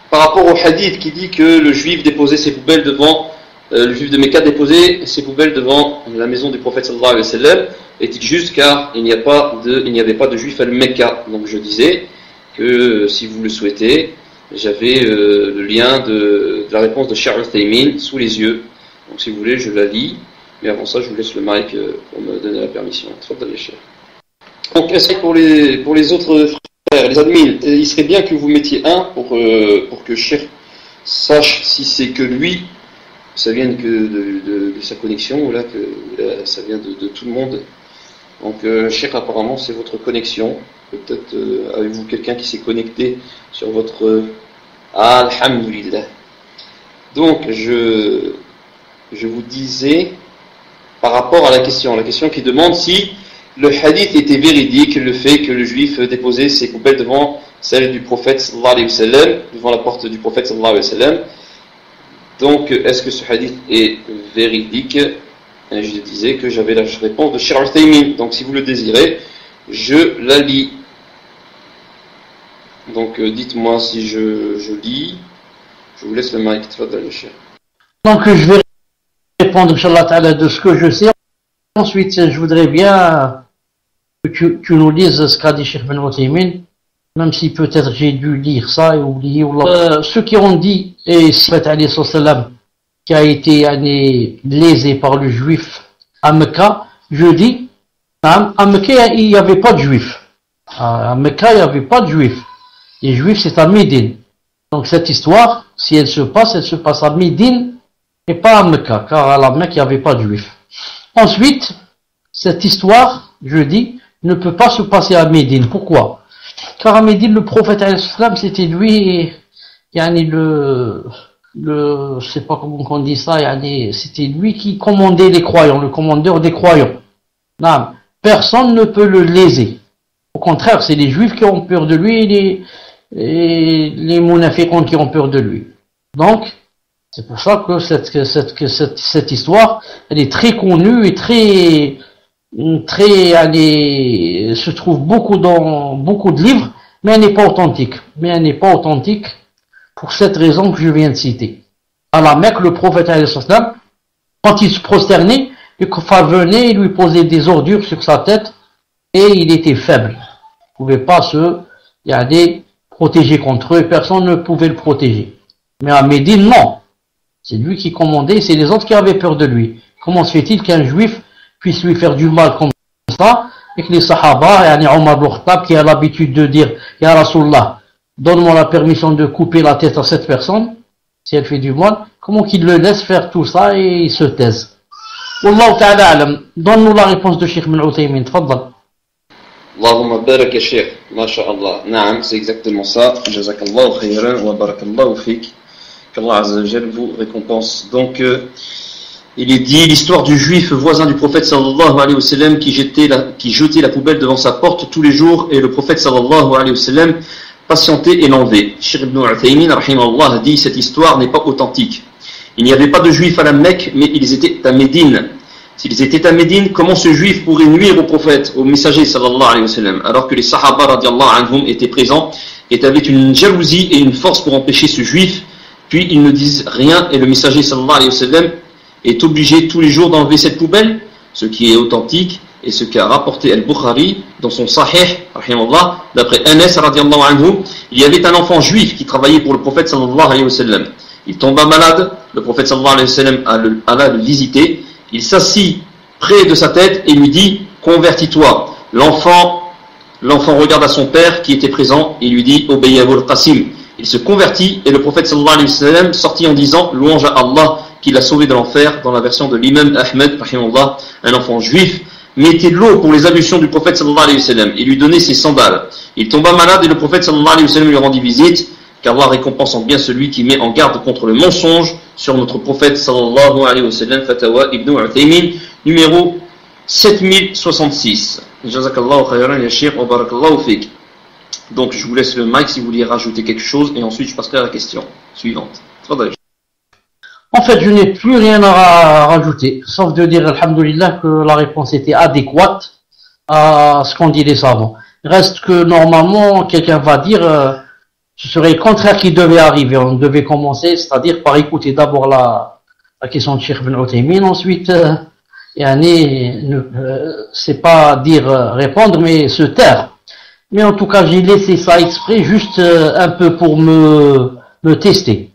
par rapport au hadith qui dit que le juif déposait ses poubelles devant le juif de Mecca déposait ses poubelles devant la maison du prophète sallallahu alayhi wa sallam. Est-il juste car il n'y avait pas de juifs à Mecca? Donc je disais que si vous le souhaitez, j'avais le lien de la réponse de Cheikh Uthaymin sous les yeux. Donc si vous voulez, je la lis. Mais avant ça, je vous laisse le mic pour me donner la permission. Donc est-ce que pour les autres frères, les admins, il serait bien que vous mettiez un pour que Cheikh sache si c'est que lui, ça vient de sa connexion, ou là que ça vient de tout le monde. Donc Cheikh, apparemment c'est votre connexion. Peut-être avez-vous quelqu'un qui s'est connecté sur votre alhamdulillah. Donc je vous disais par rapport à la question qui demande si le hadith était véridique, le fait que le juif déposait ses poubelles devant celle du prophète sallallahu alayhi wa sallam, devant la porte du prophète sallallahu alayhi wa sallam. Donc, est-ce que ce hadith est véridique? Et je disais que j'avais la réponse de Cheikh Uthaymin. Donc, si vous le désirez, je la lis. Donc, dites-moi si je lis. Je vous laisse le mic. Donc, je vais répondre, Inch'Allah Ta'ala, de ce que je sais. Ensuite, je voudrais bien que tu nous lises ce qu'a dit Cheikh Ben Uthaymin. Même si peut-être j'ai dû lire ça et oublier. Ceux qui ont dit, et si sallam qui a été lésé par le juif à Mecca, je dis, à Mecca il n'y avait pas de juifs. À Mecca il n'y avait pas de juifs. Les juifs c'est à Médine. Donc cette histoire, si elle se passe à Médine et pas à Mecca, car à la Mecque il n'y avait pas de juifs. Ensuite, cette histoire, je dis, ne peut pas se passer à Médine. Pourquoi? Car à Médine, le prophète c'était lui, je sais pas comment on dit ça, c'était lui qui commandait les croyants, le commandeur des croyants. Non, personne ne peut le léser. Au contraire, c'est les juifs qui ont peur de lui et les munafiqoun qui ont peur de lui. Donc, c'est pour ça que cette histoire, elle est très connue et se trouve beaucoup dans beaucoup de livres, mais elle n'est pas authentique. Mais elle n'est pas authentique pour cette raison que je viens de citer. À la Mecque, le prophète, quand il se prosternait, les kuffar venaient et lui posaient des ordures sur sa tête et il était faible. Il ne pouvait pas se protéger contre eux et personne ne pouvait le protéger. Mais à Médine, non. C'est lui qui commandait, c'est les autres qui avaient peur de lui. Comment se fait-il qu'un juif puisse lui faire du mal comme ça, et que les sahaba, Omar ibn Khattab qui a l'habitude de dire, Ya Rasulallah, donne-moi la permission de couper la tête à cette personne, si elle fait du mal, comment qu'il le laisse faire tout ça et il se taise? Wallahu ta'ala alam. Donne-nous la réponse de Cheikh Ben Uthaymin, tfaddal. Allahumma barak ya Cheikh, masha'Allah. Naam, c'est exactement ça. Jazakallahu khayran wa barakallahu fik. Qu'Allah Azza wa Jal vous récompense. Donc, il est dit l'histoire du juif voisin du prophète sallallahu alayhi wa sallam qui jetait la poubelle devant sa porte tous les jours et le prophète sallallahu alayhi wa sallam patientait et l'enlevait. Cheikh Ibn Uthaymin rahimahullah dit cette histoire n'est pas authentique. Il n'y avait pas de juifs à la Mecque mais ils étaient à Médine. s'ils étaient à Médine, comment ce juif pourrait nuire au prophète, au messager sallallahu alayhi wa sallam, alors que les sahaba radiallahu anhum étaient présents et avaient une jalousie et une force pour empêcher ce juif, puis ils ne disent rien et le messager sallallahu alayhi wa sallam est obligé tous les jours d'enlever cette poubelle, ce qui est authentique et ce qu'a rapporté Al-Bukhari dans son Sahih, rahimahullah, d'après Anas radiallahu anhu, il y avait un enfant juif qui travaillait pour le prophète sallallahu alayhi wa sallam. Il tomba malade, le prophète sallallahu alayhi wa sallam alla le visiter, il s'assit près de sa tête et lui dit « Convertis-toi ». L'enfant regarde à son père qui était présent et lui dit « Obéis à Qasim ». Il se convertit et le prophète sallallahu alayhi wa sallam sortit en disant « Louange à Allah qui l'a sauvé de l'enfer » dans la version de l'imam Ahmed, rahimahullah, un enfant juif mettait de l'eau pour les ablutions du prophète sallallahu alayhi wa sallam et lui donnait ses sandales. Il tomba malade et le prophète sallallahu alayhi wa sallam lui rendit visite, car Allah récompense en bien celui qui met en garde contre le mensonge sur notre prophète sallallahu alayhi wa sallam. Fatawa Ibn Uthaymin, numéro 7066. Jazakallahu khayran ya Cheikh wa barakallahu fik. Donc je vous laisse le mic si vous voulez rajouter quelque chose et ensuite je passerai à la question suivante. En fait, je n'ai plus rien à rajouter, sauf de dire, alhamdoulilah, que la réponse était adéquate à ce qu'ont dit les savants. Reste que, normalement, quelqu'un va dire, ce serait le contraire qui devait arriver. On devait commencer, c'est-à-dire par écouter d'abord la question de Cheikh Ibn Uthaymin, ensuite, c'est pas dire répondre, mais se taire. Mais en tout cas, j'ai laissé ça exprès, juste un peu pour me tester.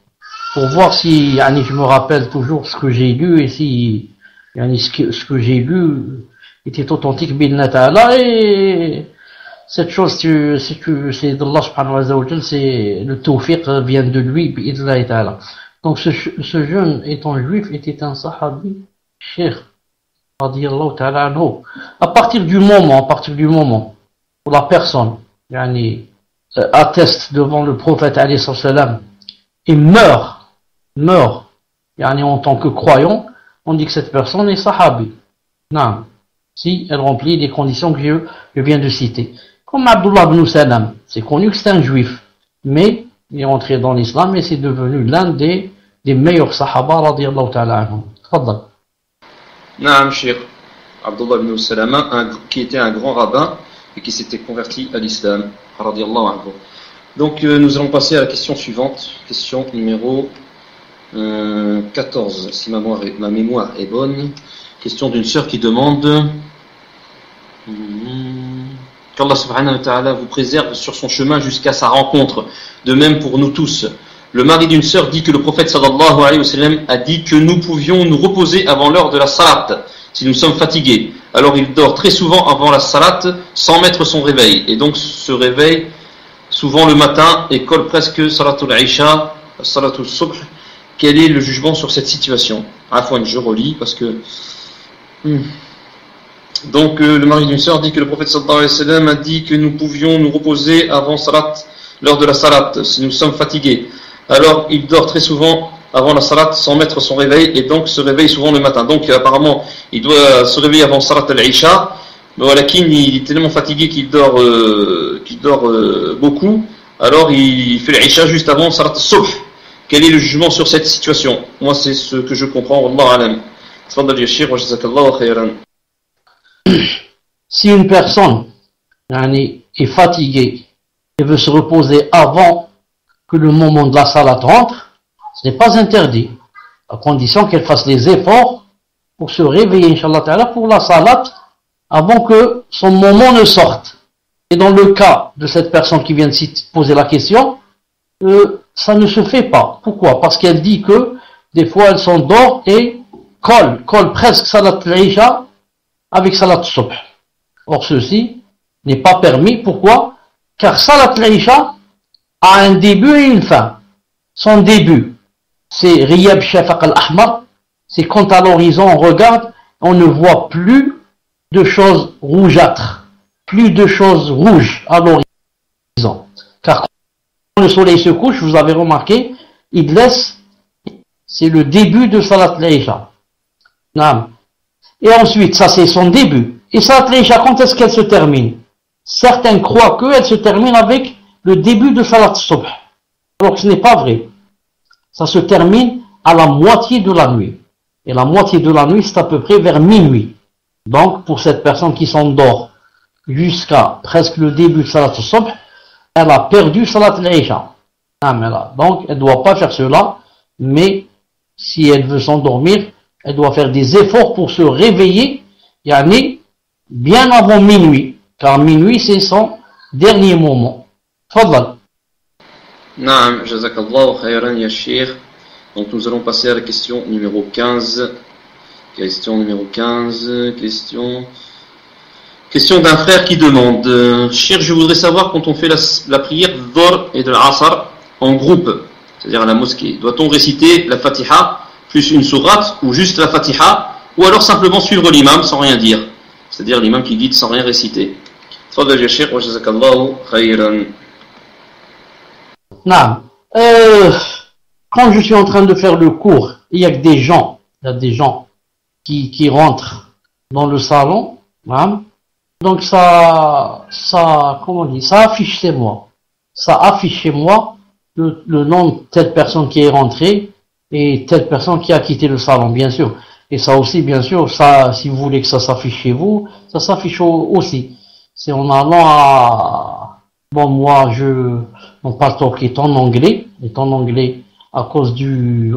Pour voir si je me rappelle toujours ce que j'ai lu et si ce que j'ai lu était authentique bi'idhna ta'ala. Et cette chose, c'est d'Allah subhanahu wa ta'ala, c'est le tawfiq vient de lui bi'idhna ta'ala. Donc ce jeune étant juif était un sahabi, Cheikh radiyallahu ta'ala anhu. À partir du moment où la personne atteste devant le prophète alayhi salam et meurt en tant que croyant, on dit que cette personne est sahabi. Non. Si elle remplit les conditions que je viens de citer. Comme Abdullah ibn Salam, c'est connu que c'est un juif, mais il est entré dans l'islam et c'est devenu l'un des meilleurs sahaba radiyallahu ta'ala anhum. Tfaddal. Naam, Cheikh. Abdullah ibn Salam, qui était un grand rabbin et qui s'était converti à l'islam radiyallahu anhu. Donc nous allons passer à la question suivante, question numéro 14, si ma mémoire est bonne. Question d'une sœur qui demande qu'Allah subhanahu wa ta'ala vous préserve sur son chemin jusqu'à sa rencontre. De même pour nous tous. Le mari d'une sœur dit que le prophète sallallahu alayhi wa sallam a dit que nous pouvions nous reposer avant l'heure de la salat si nous sommes fatigués. Alors il dort très souvent avant la salat sans mettre son réveil. Et donc se réveille souvent le matin et colle presque salatul isha, salatul subh. Quel est le jugement sur cette situation? Afwan, je relis parce que... Donc le mari d'une sœur dit que le prophète sallallahu alayhi wa sallam a dit que nous pouvions nous reposer avant salat, l'heure de la salat, si nous sommes fatigués. Alors il dort très souvent avant la salat sans mettre son réveil et donc se réveille souvent le matin. Donc apparemment il doit se réveiller avant salat al-isha, mais il est tellement fatigué qu'il dort, beaucoup. Alors il fait l'isha juste avant salat al-subh. Quel est le jugement sur cette situation? Moi, c'est ce que je comprends. Wallahu alam. Tfaddal ya Cheikh wa jazakallahu khayran. Si une personne est fatiguée et veut se reposer avant que le moment de la salat rentre, ce n'est pas interdit, à condition qu'elle fasse des efforts pour se réveiller, Inch'Allah ta'ala, pour la salat avant que son moment ne sorte. Et dans le cas de cette personne qui vient de poser la question, ça ne se fait pas. Pourquoi? Parce qu'elle dit que des fois elle s'endort et colle presque salat al-isha avec salat al-subh. Or ceci n'est pas permis. Pourquoi? Car salat al-isha a un début et une fin. Son début, c'est Riyab Shafaq al-Ahmar, c'est quand à l'horizon on regarde, on ne voit plus de choses rougeâtres, plus de choses rouges à l'horizon. Car quand le soleil se couche, vous avez remarqué, il laisse, c'est le début de Salat al-Isha. Et ensuite, ça c'est son début. Et Salat al-Isha, quand est-ce qu'elle se termine? Certains croient qu'elle se termine avec le début de Salat al-Subh. Alors que ce n'est pas vrai. Ça se termine à la moitié de la nuit. Et la moitié de la nuit, c'est à peu près vers minuit. Donc, pour cette personne qui s'endort jusqu'à presque le début de Salat al-Subh, elle a perdu Salat al-Isha. Donc, elle ne doit pas faire cela, mais si elle veut s'endormir, elle doit faire des efforts pour se réveiller, yani, bien avant minuit, car minuit, c'est son dernier moment. Fadal. Naam, jazakallahu khayran ya Cheikh. Donc nous allons passer à la question numéro 15. Question numéro 15. Question d'un frère qui demande Cheikh, je voudrais savoir quand on fait la prière Dhuhr et de l'Asr en groupe, c'est-à-dire à la mosquée, doit-on réciter la Fatiha plus une sourate ou juste la Fatiha, ou alors simplement suivre l'imam sans rien dire, c'est-à-dire l'imam qui guide sans rien réciter. Tfadal ya Cheikh wa jazakallahu khayran. Non. Quand je suis en train de faire le cours, il y a des gens qui rentrent dans le salon, hein, donc ça affiche chez moi. Ça affiche chez moi le nom de telle personne qui est rentrée et telle personne qui a quitté le salon, bien sûr. Et ça aussi, bien sûr, ça, si vous voulez que ça s'affiche chez vous, ça s'affiche aussi. C'est en allant à... Bon, moi, mon pasteur qui est en anglais, à cause du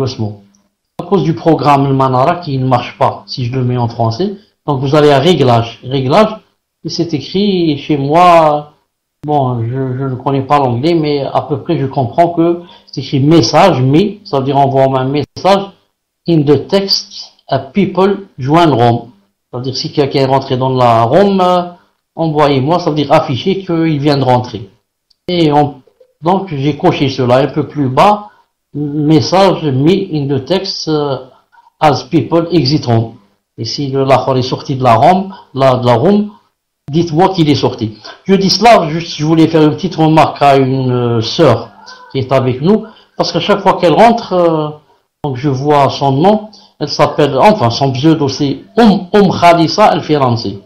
programme le Manara qui ne marche pas, si je le mets en français. Donc, vous allez à réglage, et c'est écrit chez moi, bon, je ne connais pas l'anglais, mais à peu près, je comprends que c'est écrit message, mais, ça veut dire envoie un message, in the text, a people join Rome. Ça veut dire si quelqu'un est rentré dans la Rome, envoyez-moi, ça veut dire afficher qu'il vient de rentrer. Et donc j'ai coché cela un peu plus bas, message me in the text as people exit Rome. Et si le Lahore est sorti de la Rome, dites-moi qu'il est sorti. Je dis cela, je voulais faire une petite remarque à une sœur qui est avec nous, parce qu'à chaque fois qu'elle rentre, donc je vois son nom, elle s'appelle, enfin son pseudo c'est Khalisa Al-Firansi.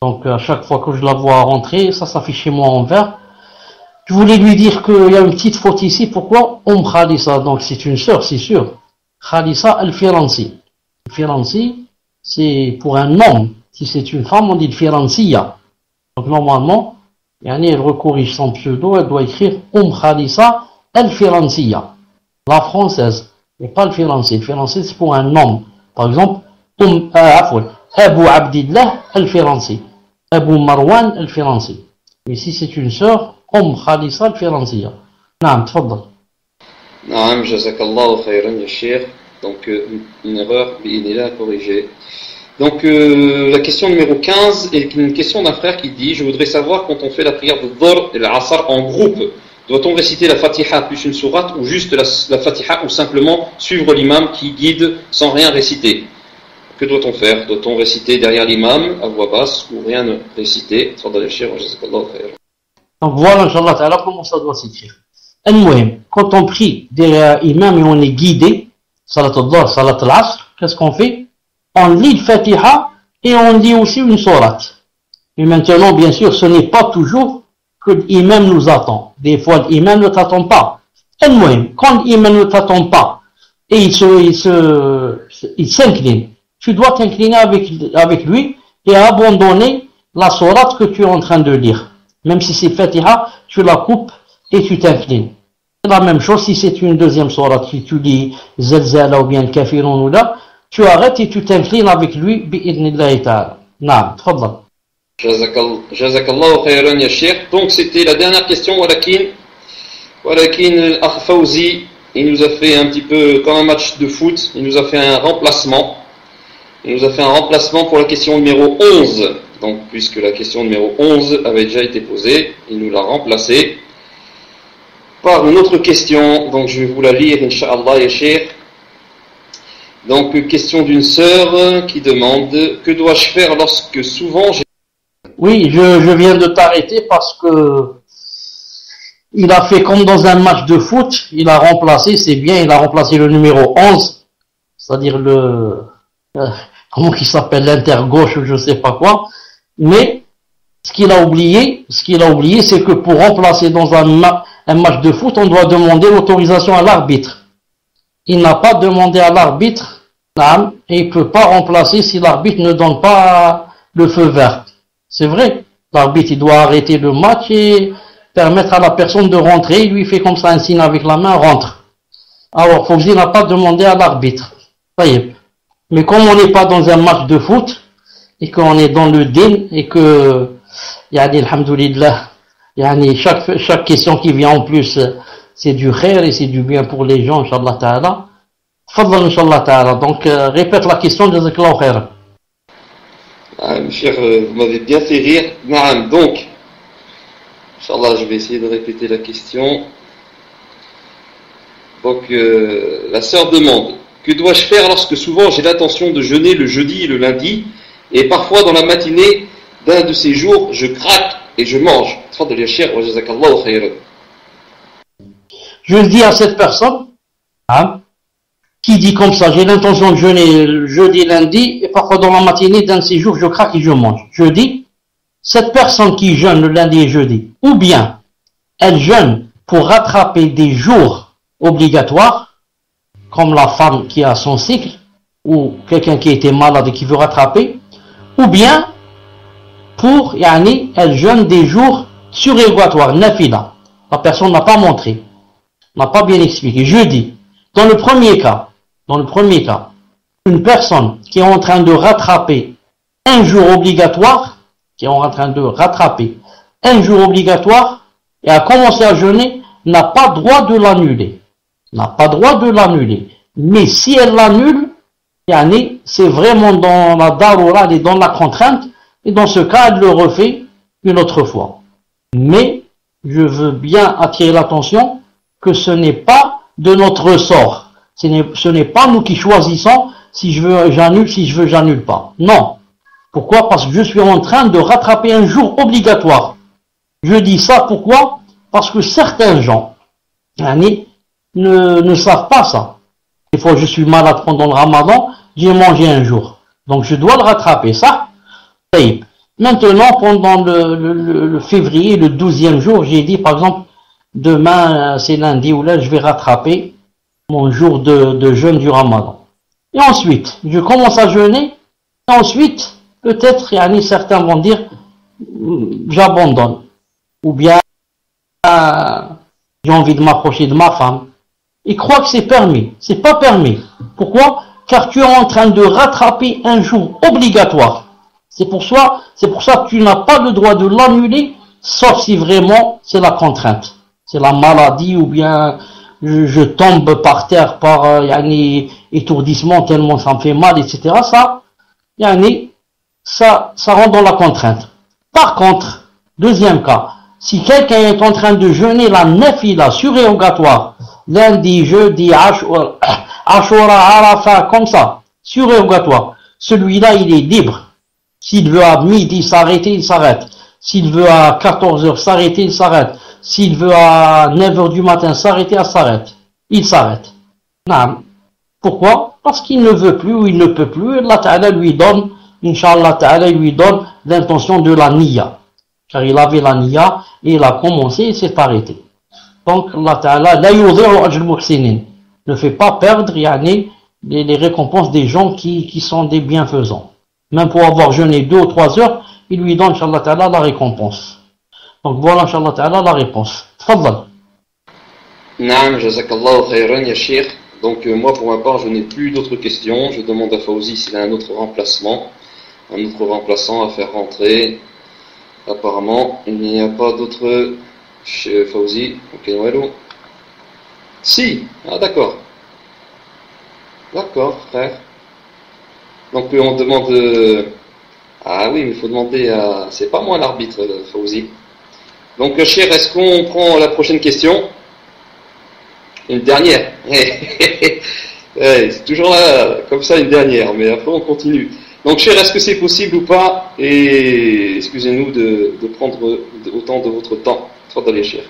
Donc à chaque fois que je la vois rentrer, ça s'affiche chez moi en vert. Je voulais lui dire qu'il y a une petite faute ici. Pourquoi Khalisa? Donc c'est une sœur, c'est sûr. Khalisa Al-Firansi. Al-Firansi, c'est pour un homme. Si c'est une femme, on dit Al-Firansiya. Donc normalement, elle recorrige son pseudo, elle doit écrire Khalisa Al-Firansiya. La française, et pas Al-Firansi. Al-Firansi, c'est pour un homme. Par exemple, Abu Abdillah Al-Firansi. Abu Marwan Al-Firansi. Mais si c'est une sœur, Khalisa Al-Firansiya. Naam, tfaddal. Naam, jazakallahu khayran ya Cheikh. Donc une erreur, il est corrigée. Donc la question numéro 15 est une question d'un frère qui dit je voudrais savoir quand on fait la prière de Dhuhr et l'Asr en groupe, doit-on réciter la Fatiha plus une sourate ou juste la Fatiha ou simplement suivre l'imam qui guide sans rien réciter? Que doit-on faire? Doit-on réciter derrière l'imam à voix basse ou rien réciter? Donc voilà, Inch'Allah Ta'ala, comment ça doit s'écrire. Quand on prie derrière l'imam et on est guidé, Salat al-Dhuhr, Salat al-Asr, qu'est-ce qu'on fait? On lit le Fatiha et on lit aussi une sourate. Et maintenant, bien sûr, ce n'est pas toujours que l'imam nous attend. Des fois, l'imam ne t'attend pas. Quand l'imam ne t'attend pas et il s'incline, tu dois t'incliner avec lui et abandonner la sourate que tu es en train de lire. Même si c'est Fatiha, tu la coupes et tu t'inclines. C'est la même chose si c'est une deuxième sourate, si tu lis Zalzala ou bien Kafirun ou là, tu arrêtes et tu t'inclines avec lui, bi'idnillahi ta'ala. Naam, tfaddal. Jazakallahu khayran ya Cheikh. Donc c'était la dernière question, Walakin Al-Akh Fawzi, il nous a fait un petit peu comme un match de foot, il nous a fait un remplacement. Il nous a fait un remplacement pour la question numéro 11. Donc puisque la question numéro 11 avait déjà été posée, il nous l'a remplacée par une autre question. Donc je vais vous la lire, Inch'Allah ya Cheikh. Donc, question d'une sœur qui demande que dois-je faire lorsque souvent j'ai... Oui, je viens de t'arrêter parce que il a fait comme dans un match de foot, il a remplacé, c'est bien, il a remplacé le numéro 11, c'est-à-dire comment il s'appelle, l'intergauche ou je sais pas quoi, mais ce qu'il a oublié, c'est que pour remplacer dans un match de foot, on doit demander l'autorisation à l'arbitre. Il n'a pas demandé à l'arbitre Naam, et il ne peut pas remplacer si l'arbitre ne donne pas le feu vert. C'est vrai. L'arbitre, il doit arrêter le match et permettre à la personne de rentrer. Il lui fait comme ça un signe avec la main, rentre. Alors, Fawzi n'a pas demandé à l'arbitre. Mais comme on n'est pas dans un match de foot, et qu'on est dans le din, et que, alhamdoulilah, chaque question qui vient en plus, c'est du khair et c'est du bien pour les gens, Inch'Allah Ta'ala. Fadlan, Inch'Allah Ta'ala. Donc, répète la question, jazakallahu khairan. Cher, vous m'avez bien fait rire. Naam, donc, Inch'Allah, je vais essayer de répéter la question. Donc, la sœur demande, que dois-je faire lorsque souvent j'ai l'intention de jeûner le jeudi et le lundi, et parfois dans la matinée d'un de ces jours, je craque et je mange. Je dis à cette personne, qui dit comme ça, j'ai l'intention de jeûner le jeudi, lundi, et parfois dans la matinée d'un de ces jours, je craque et je mange. Je dis, cette personne qui jeûne le lundi et jeudi, ou bien elle jeûne pour rattraper des jours obligatoires, comme la femme qui a son cycle, ou quelqu'un qui était malade et qui veut rattraper, ou bien pour, elle jeûne des jours surérogatoires, nafila. La personne n'a pas montré, n'a pas bien expliqué. Je dis, dans le premier cas, une personne qui est en train de rattraper un jour obligatoire, et a commencé à jeûner, n'a pas droit de l'annuler. Mais si elle l'annule, c'est vraiment dans la darura, elle est dans la contrainte, et dans ce cas, elle le refait une autre fois. Mais, je veux bien attirer l'attention que ce n'est pas de notre ressort. Ce n'est pas nous qui choisissons si je veux j'annule, si je veux j'annule pas. Non. Pourquoi? Parce que je suis en train de rattraper un jour obligatoire. Je dis ça pourquoi? Parce que certains gens ne savent pas ça. Des fois je suis malade pendant le ramadan, j'ai mangé un jour. Donc je dois le rattraper, ça. Maintenant, pendant le février, le 12e jour, j'ai dit par exemple, demain c'est lundi ou là, je vais rattraper mon jour de jeûne du ramadan. Et ensuite, je commence à jeûner, et ensuite, peut-être, certains vont dire, j'abandonne. Ou bien, j'ai envie de m'approcher de ma femme. Ils croient que c'est permis. C'est pas permis. Pourquoi? Car tu es en train de rattraper un jour obligatoire. C'est pour ça que tu n'as pas le droit de l'annuler, sauf si vraiment c'est la contrainte. C'est la maladie ou bien je tombe par terre par étourdissement tellement ça me fait mal, etc. Ça rentre dans la contrainte. Par contre, deuxième cas, si quelqu'un est en train de jeûner la nafila surérogatoire, lundi, jeudi, Ashura, Arafat, comme ça, surérogatoire, celui-là il est libre. S'il veut à midi s'arrêter, il s'arrête. S'il veut à 14h s'arrêter, il s'arrête. S'il veut à 9h du matin s'arrêter, il s'arrête. Non. Pourquoi? Parce qu'il ne veut plus ou il ne peut plus. Allah Ta'ala lui donne, Inch'Allah Ta'ala lui donne l'intention de la niya. Car il avait la niya et il a commencé et s'est arrêté. Donc Allah Ta'ala la yudhi'u ajr muhsinin, ne fait pas perdre les récompenses des gens qui sont des bienfaisants. Même pour avoir jeûné 2 ou 3 heures, il lui donne, Inch'Allah Ta'ala, la récompense. Donc voilà, Inch'Allah Ta'ala, la réponse. Tfaddal. Naam, jazakallahu khayran, ya sheikh. Donc moi, pour ma part, je n'ai plus d'autres questions. Je demande à Fawzi s'il a un autre remplacement, un autre remplaçant à faire rentrer. Apparemment, il n'y a pas d'autre chez Fawzi. Ok, Noëlo. Si, ah d'accord. D'accord, frère. Donc on demande... Ah oui, mais il faut demander à... C'est pas moi l'arbitre, Fawzi. Donc cher, est-ce qu'on prend la prochaine question? Une dernière. C'est toujours là, comme ça, une dernière, mais après on continue. Donc cher, est-ce que c'est possible ou pas? Et excusez-nous de prendre autant de votre temps. Tfaddali, cher.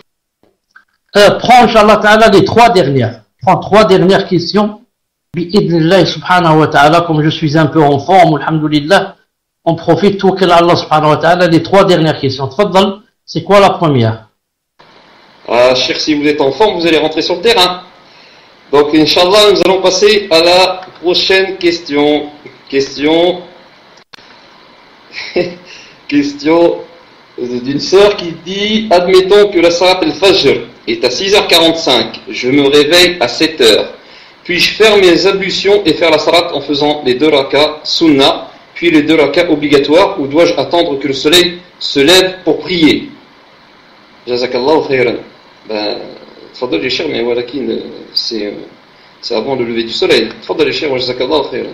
Prends, Inch'Allah Ta'ala, les 3 dernières. Prends 3 dernières questions. Bi'idnillah subhanahu wa ta'ala, comme je suis un peu en forme, alhamdulillah, on profite tout que Allah subhanahu wa ta'ala, les 3 dernières questions. Tfaddal, c'est quoi la première? Cher, si vous êtes en forme, vous allez rentrer sur le terrain. Donc, Inch'Allah, nous allons passer à la prochaine question. Question d'une sœur qui dit: admettons que la salat al-Fajr est à 6h45, je me réveille à 7h. Puis-je faire mes ablutions et faire la salat en faisant les 2 rakas sunnah, puis les 2 rakas obligatoires, ou dois-je attendre que le soleil se lève pour prier? Jazakallahu khayran. Tfadal les chers, mais voilà, c'est avant le lever du soleil. Tfadal les chers, jazakallahu khayran.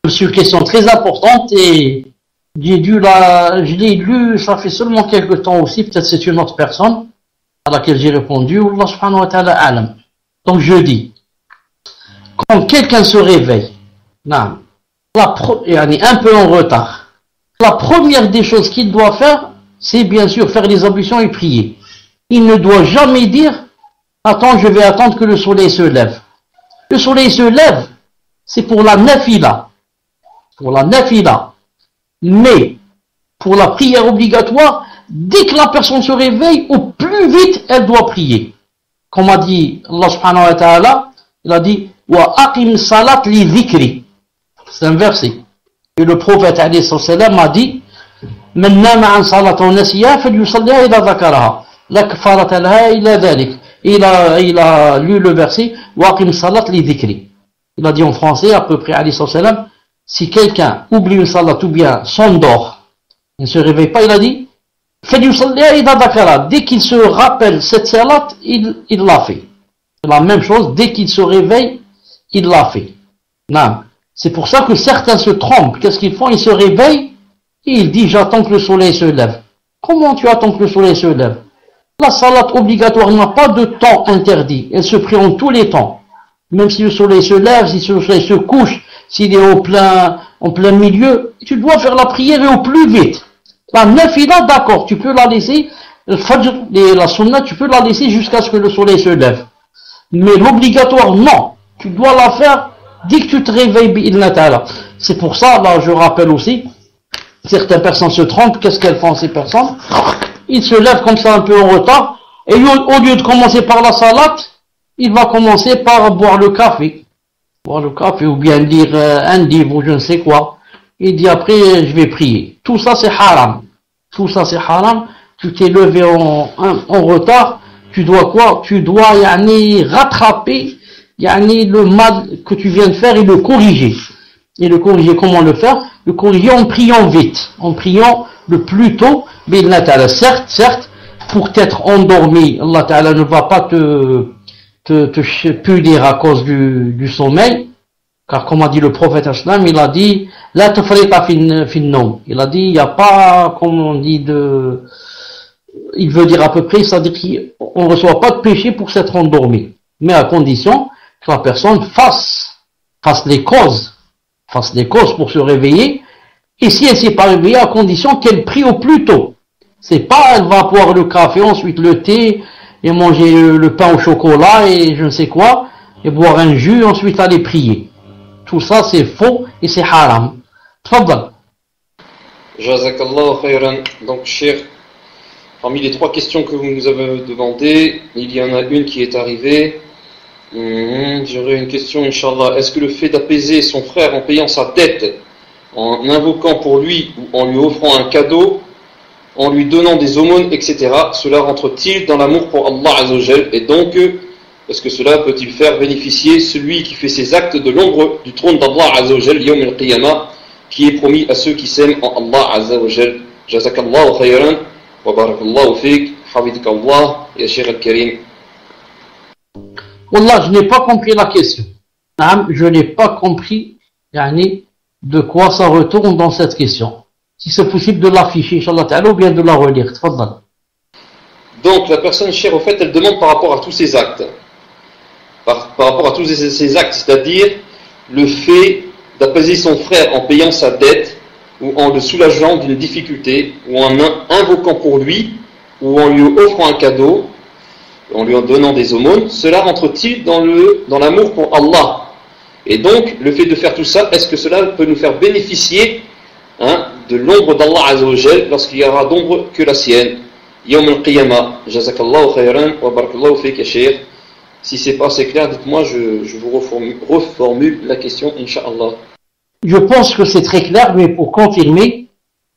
C'est une question très importante et je l'ai lu, ça fait seulement quelques temps aussi, peut-être c'est une autre personne à laquelle j'ai répondu. Allah subhanahu wa ta'ala alam. Donc je dis, quand quelqu'un se réveille, un peu en retard, la première des choses qu'il doit faire, c'est bien sûr faire les ablutions et prier. Il ne doit jamais dire: attends, je vais attendre que le soleil se lève. Le soleil se lève, c'est pour la nafila. Pour la nafila. Mais, pour la prière obligatoire, dès que la personne se réveille, au plus vite, elle doit prier. Comme a dit Allah subhanahu wa ta'ala, il a dit: wa aqim salat li dhikri. C'est un verset. Et le prophète alayhi salam a dit: man nama an salat wa nasiya falyusalliha idha dhakaraha la kafarata laha illa dhalik. Il a lu le verset wa aqim salat li dhikri. Il a dit en français à peu près alayhi salam: si quelqu'un oublie une salat ou bien s'endort, il ne se réveille pas, il a dit: falyusalliha idha dhakaraha. Dès qu'il se rappelle cette salat, il l'a fait. C'est la même chose, dès qu'il se réveille, il l'a fait. Non. C'est pour ça que certains se trompent. Qu'est-ce qu'ils font? Ils se réveillent et ils disent: j'attends que le soleil se lève. Comment tu attends que le soleil se lève? La salat obligatoire n'a pas de temps interdit. Elle se prie en tous les temps. Même si le soleil se lève, si le soleil se couche, s'il est en plein milieu, tu dois faire la prière et au plus vite. La nafila, d'accord, tu peux la laisser, le fajr et la sunna, tu peux la laisser jusqu'à ce que le soleil se lève. Mais l'obligatoire, non. Tu dois la faire dès que tu te réveilles, bi'idhna ta'ala. C'est pour ça, là, je rappelle aussi, certaines personnes se trompent. Qu'est-ce qu'elles font, ces personnes? Ils se lèvent comme ça un peu en retard, et au lieu de commencer par la salat, il va commencer par boire le café. Boire le café, ou bien lire un livre, ou je ne sais quoi. Il dit après, je vais prier. Tout ça, c'est haram. Tout ça, c'est haram. Tu t'es levé en retard. Tu dois quoi? Tu dois, rattraper, le mal que tu viens de faire et le corriger. Et le corriger, comment le faire? Le corriger en priant vite. En priant le plus tôt. Mais Allah Ta'ala, certes, pour t'être endormi, Allah Ta'ala ne va pas te punir à cause du sommeil. Car comme a dit le prophète Islam, il a dit: la tafrita fin nom. Il a dit, il n'y a pas, comme on dit, il veut dire à peu près, c'est-à-dire qu'on ne reçoit pas de péché pour s'être endormi. Mais à condition que la personne fasse les causes pour se réveiller. Et si elle ne s'est pas réveillée, à condition qu'elle prie au plus tôt. C'est pas, elle va boire le café, ensuite le thé, et manger le pain au chocolat, et je ne sais quoi, et boire un jus, ensuite aller prier. Tout ça, c'est faux et c'est haram. Tfaddal. Jazakallahu khayran. Donc, cher, parmi les 3 questions que vous nous avez demandées, il y en a une qui est arrivée. J'aurais une question, Inch'Allah. Est-ce que le fait d'apaiser son frère en payant sa dette, en invoquant pour lui ou en lui offrant un cadeau, en lui donnant des aumônes, etc., cela rentre-t-il dans l'amour pour Allah Azzawajal? Et donc, est-ce que cela peut-il faire bénéficier celui qui fait ses actes de l'ombre du trône d'Allah Azzawajal, Yawm al-Qiyamah, qui est promis à ceux qui s'aiment en Allah Azzawajal? Jazakallahu khayran, wa barakallahu fik, hafidakallah, ya Cheikh al-Karim. Wallah, je n'ai pas compris la question. Je n'ai pas compris, de quoi ça retourne dans cette question. Si c'est possible de l'afficher, Inch'Allah Ta'ala, ou bien de la relire. Tfaddal. Donc, la personne chère, au fait, elle demande par rapport à tous ses actes. Par rapport à tous ses actes, c'est-à-dire le fait d'apaiser son frère en payant sa dette, ou en le soulageant d'une difficulté, ou en invoquant pour lui, ou en lui offrant un cadeau, en lui en donnant des aumônes, cela rentre-t-il dans l'amour pour Allah? Et donc, le fait de faire tout ça, est-ce que cela peut nous faire bénéficier de l'ombre d'Allah Azzawajal lorsqu'il y aura d'ombre que la sienne? Yawm al-Qiyamah. Jazakallahu khayran wa barakallahu fik ya Cheikh. Si c'est pas assez clair, dites-moi, je vous reformule la question, Inch'Allah. Je pense que c'est très clair, mais pour confirmer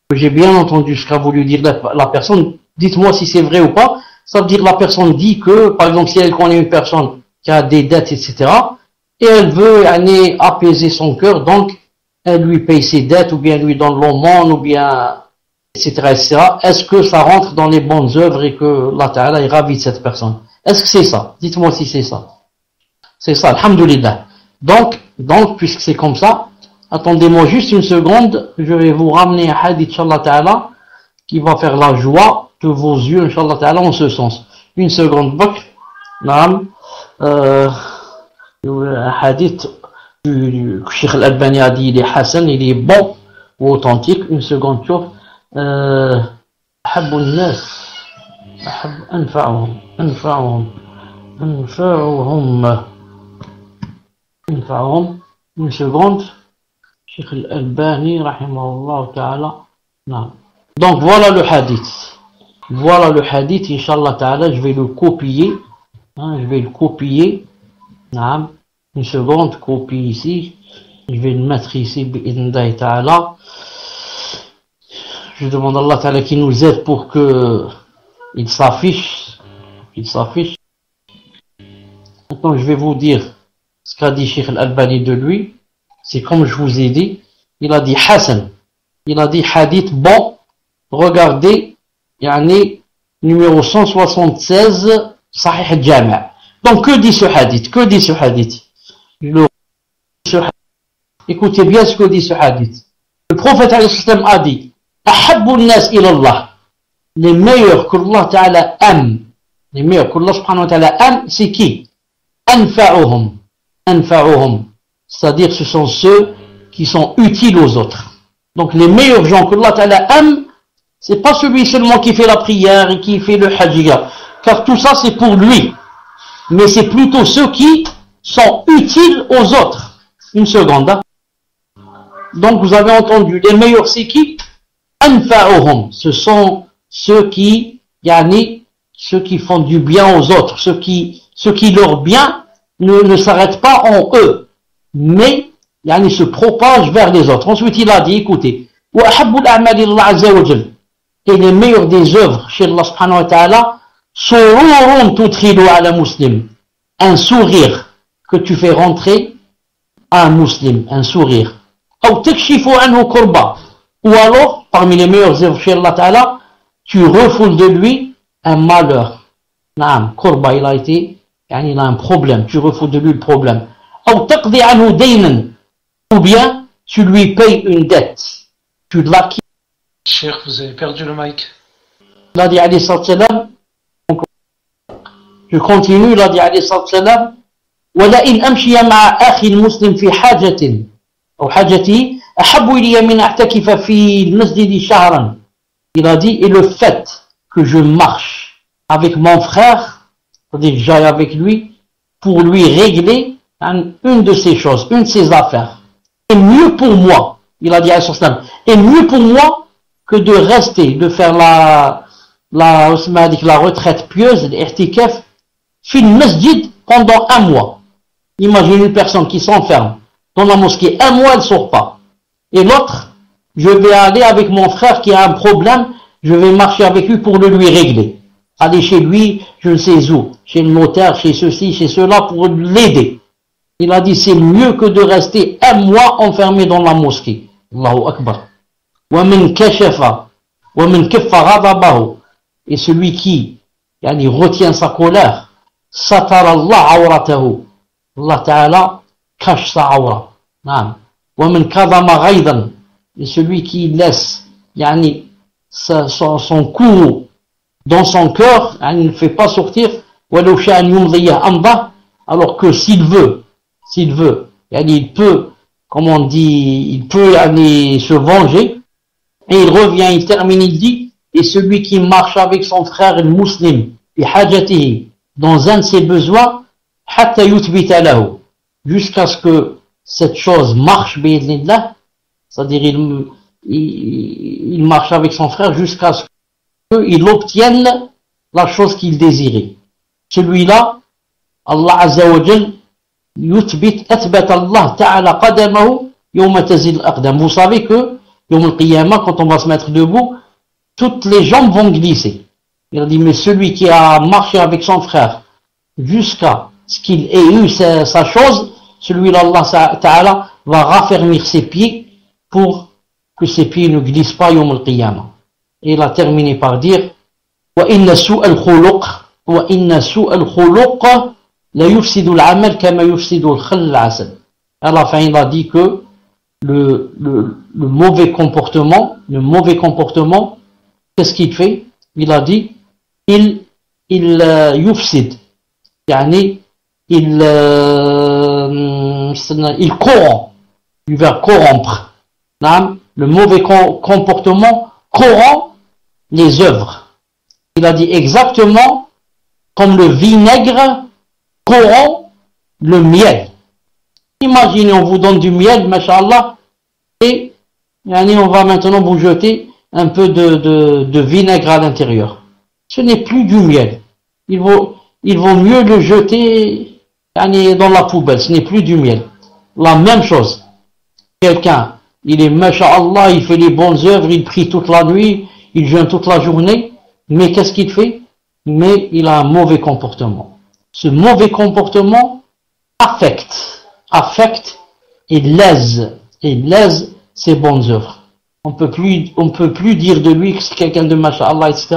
que j'ai bien entendu ce qu'a voulu dire la personne, dites-moi si c'est vrai ou pas. Ça veut dire la personne dit que, par exemple, si elle connaît une personne qui a des dettes, etc., et elle veut aller apaiser son cœur, donc elle lui paye ses dettes, ou bien lui donne l'aumône, ou bien, etc., etc. Est-ce que ça rentre dans les bonnes œuvres et que Allah Ta'ala est ravi de cette personne? Est-ce que c'est ça? Dites-moi si c'est ça. C'est ça, alhamdulillah. Donc, puisque c'est comme ça, attendez-moi juste une seconde, je vais vous ramener un hadith, Inch'Allah Ta'ala, qui va faire la joie de vos yeux, Inch'Allah Ta'ala, en ce sens. Une seconde, Bakr. Naam. Un hadith du Cheikh Al-Albani a dit, il est Hassan, il est bon ou authentique. Une seconde, chauffe. أحب الناس أنفعهم une seconde. Cheikh Al-Albani rahimahullah ta'ala. Non. Donc voilà le hadith. Voilà le hadith, Inch'Allah ta'ala, je vais le copier. Non. Une seconde, copie ici. Je vais le mettre ici, bi'idhnillah ta'ala. Je demande à Allah ta'ala qui nous aide pour que il s'affiche. Maintenant, je vais vous dire ce qu'a dit Cheikh Al-Albani de lui. C'est comme je vous ai dit. Il a dit Hassan. Il a dit hadith bon. Regardez, numéro 176, Sahih al-Jami'. Donc, que dit ce hadith? Écoutez bien ce que dit ce hadith. Le prophète a dit Ahabbul nas ila Allah. Les meilleurs que Allah Ta'ala aime, les meilleurs que Allah subhanahu wa ta'ala aime, c'est qui? Anfa'uhum. C'est-à-dire ce sont ceux qui sont utiles aux autres. Donc les meilleurs gens que Allah Ta'ala aime, c'est pas celui seulement qui fait la prière et qui fait le hajj, car tout ça c'est pour lui. Mais c'est plutôt ceux qui sont utiles aux autres. Une seconde. Hein? Donc vous avez entendu, les meilleurs c'est qui? Anfa'uhum. Ce sont ceux qui font du bien aux autres, ceux qui leur bien ne s'arrêtent pas en eux, mais se propagent vers les autres. Ensuite il a dit, écoutez, wa ahabbul a'mali Allah azza wa jalla. Et les meilleurs des œuvres chez Allah subhanahu wa ta'ala, sururun tudkhilu ala muslim. Un sourire que tu fais rentrer à un musulman, un sourire. Ou takshifu anhu kurba. Ou alors, parmi les meilleures œuvres chez Allah ta'ala, tu refoules de lui un malheur. Naam, kurba, il a un problème, tu refoules de lui le problème. Ou taqdi anhu daynan. Ou bien, tu lui payes une dette. Tu l'acquittes. Cheikh, vous avez perdu le mic. Il a dit alayhi salam, je continue, il a dit alayhi salam, وَلَئِنْ أَمْشِيَ مَعَ أَخِي الْمُسْلِمِ فِي حَاجَةٍ أو حاجتي أحب إلي من أعتكف في المسجد شهرا. Il a dit, et le fait que je marche avec mon frère, c'est-à-dire que j'aille avec lui, pour lui régler une de ces choses, une de ses affaires, est mieux pour moi, il a dit alayhi salam, est mieux pour moi que de rester, de faire la retraite pieuse, l'ihtikaf, fil masjid pendant un mois. Imaginez une personne qui s'enferme dans la mosquée, un mois elle ne sort pas. Et l'autre, je vais aller avec mon frère qui a un problème, je vais marcher avec lui pour le lui régler. Aller chez lui, je ne sais où, chez le notaire, chez ceci, chez cela, pour l'aider. Il a dit, c'est mieux que de rester un mois enfermé dans la mosquée. Allahu Akbar. وَمِنْ كَشَفَ وَمِنْ كِفَّ غَضَبَهُ. Et celui qui retient sa colère, سَتَرَ اللَّهُ عَوْرَتَهُ. Allah Ta'ala cache sa aura. وَمِنْ كَظَمَ غَيْضًا. Et celui qui laisse son courroux dans son cœur, il ne fait pas sortir, وَلَوْ شَاءَ أَنْ يُمْضِيَ أَمْضَهُ. Alors que s'il veut, il peut, comme on dit, il peut se venger, et il revient, il termine, il dit, et celui qui marche avec son frère le musulman, dans un de ses besoins, jusqu'à ce que cette chose marche, c'est-à-dire il marche avec son frère jusqu'à ce qu'il obtienne la chose qu'il désirait. Celui-là, Allah Azza wa Jal أثبت الله تعالى قدمه يوم تزل الأقدام. Vous savez que يوم القيامة, quand on va se mettre debout, toutes les jambes vont glisser. Il a dit, mais celui qui a marché avec son frère jusqu'à ce qu'il ait eu sa chose, celui-là, Allah Ta'ala, va raffermir ses pieds pour que ses pieds ne glissent pas yawm al-qiyamah. Et il a terminé par dire, وَإِنَّ سُوءَ الْخُلُقَ لَا يُفْسِدُ الْعَمَلْ كَمَا يُفْسِدُ الْخَلَّ الْعَسَلِ. À la fin, il a dit que le mauvais comportement, qu'est-ce qu'il fait? Il a dit, il yufsid, yani il corrompt, du verbe corrompre. Le mauvais comportement corrompt les œuvres. Il a dit exactement comme le vinaigre corrompt le miel. Imaginez, on vous donne du miel, masha'Allah, et on va maintenant vous jeter un peu de vinaigre à l'intérieur. Ce n'est plus du miel. Il vaut mieux le jeter dans la poubelle. Ce n'est plus du miel. La même chose. Quelqu'un, il est masha'Allah, il fait les bonnes œuvres, il prie toute la nuit, il jeûne toute la journée, mais qu'est-ce qu'il fait? Mais il a un mauvais comportement. Ce mauvais comportement affecte et lèse ses bonnes œuvres. On peut plus dire de lui que c'est quelqu'un de masha'Allah, etc.,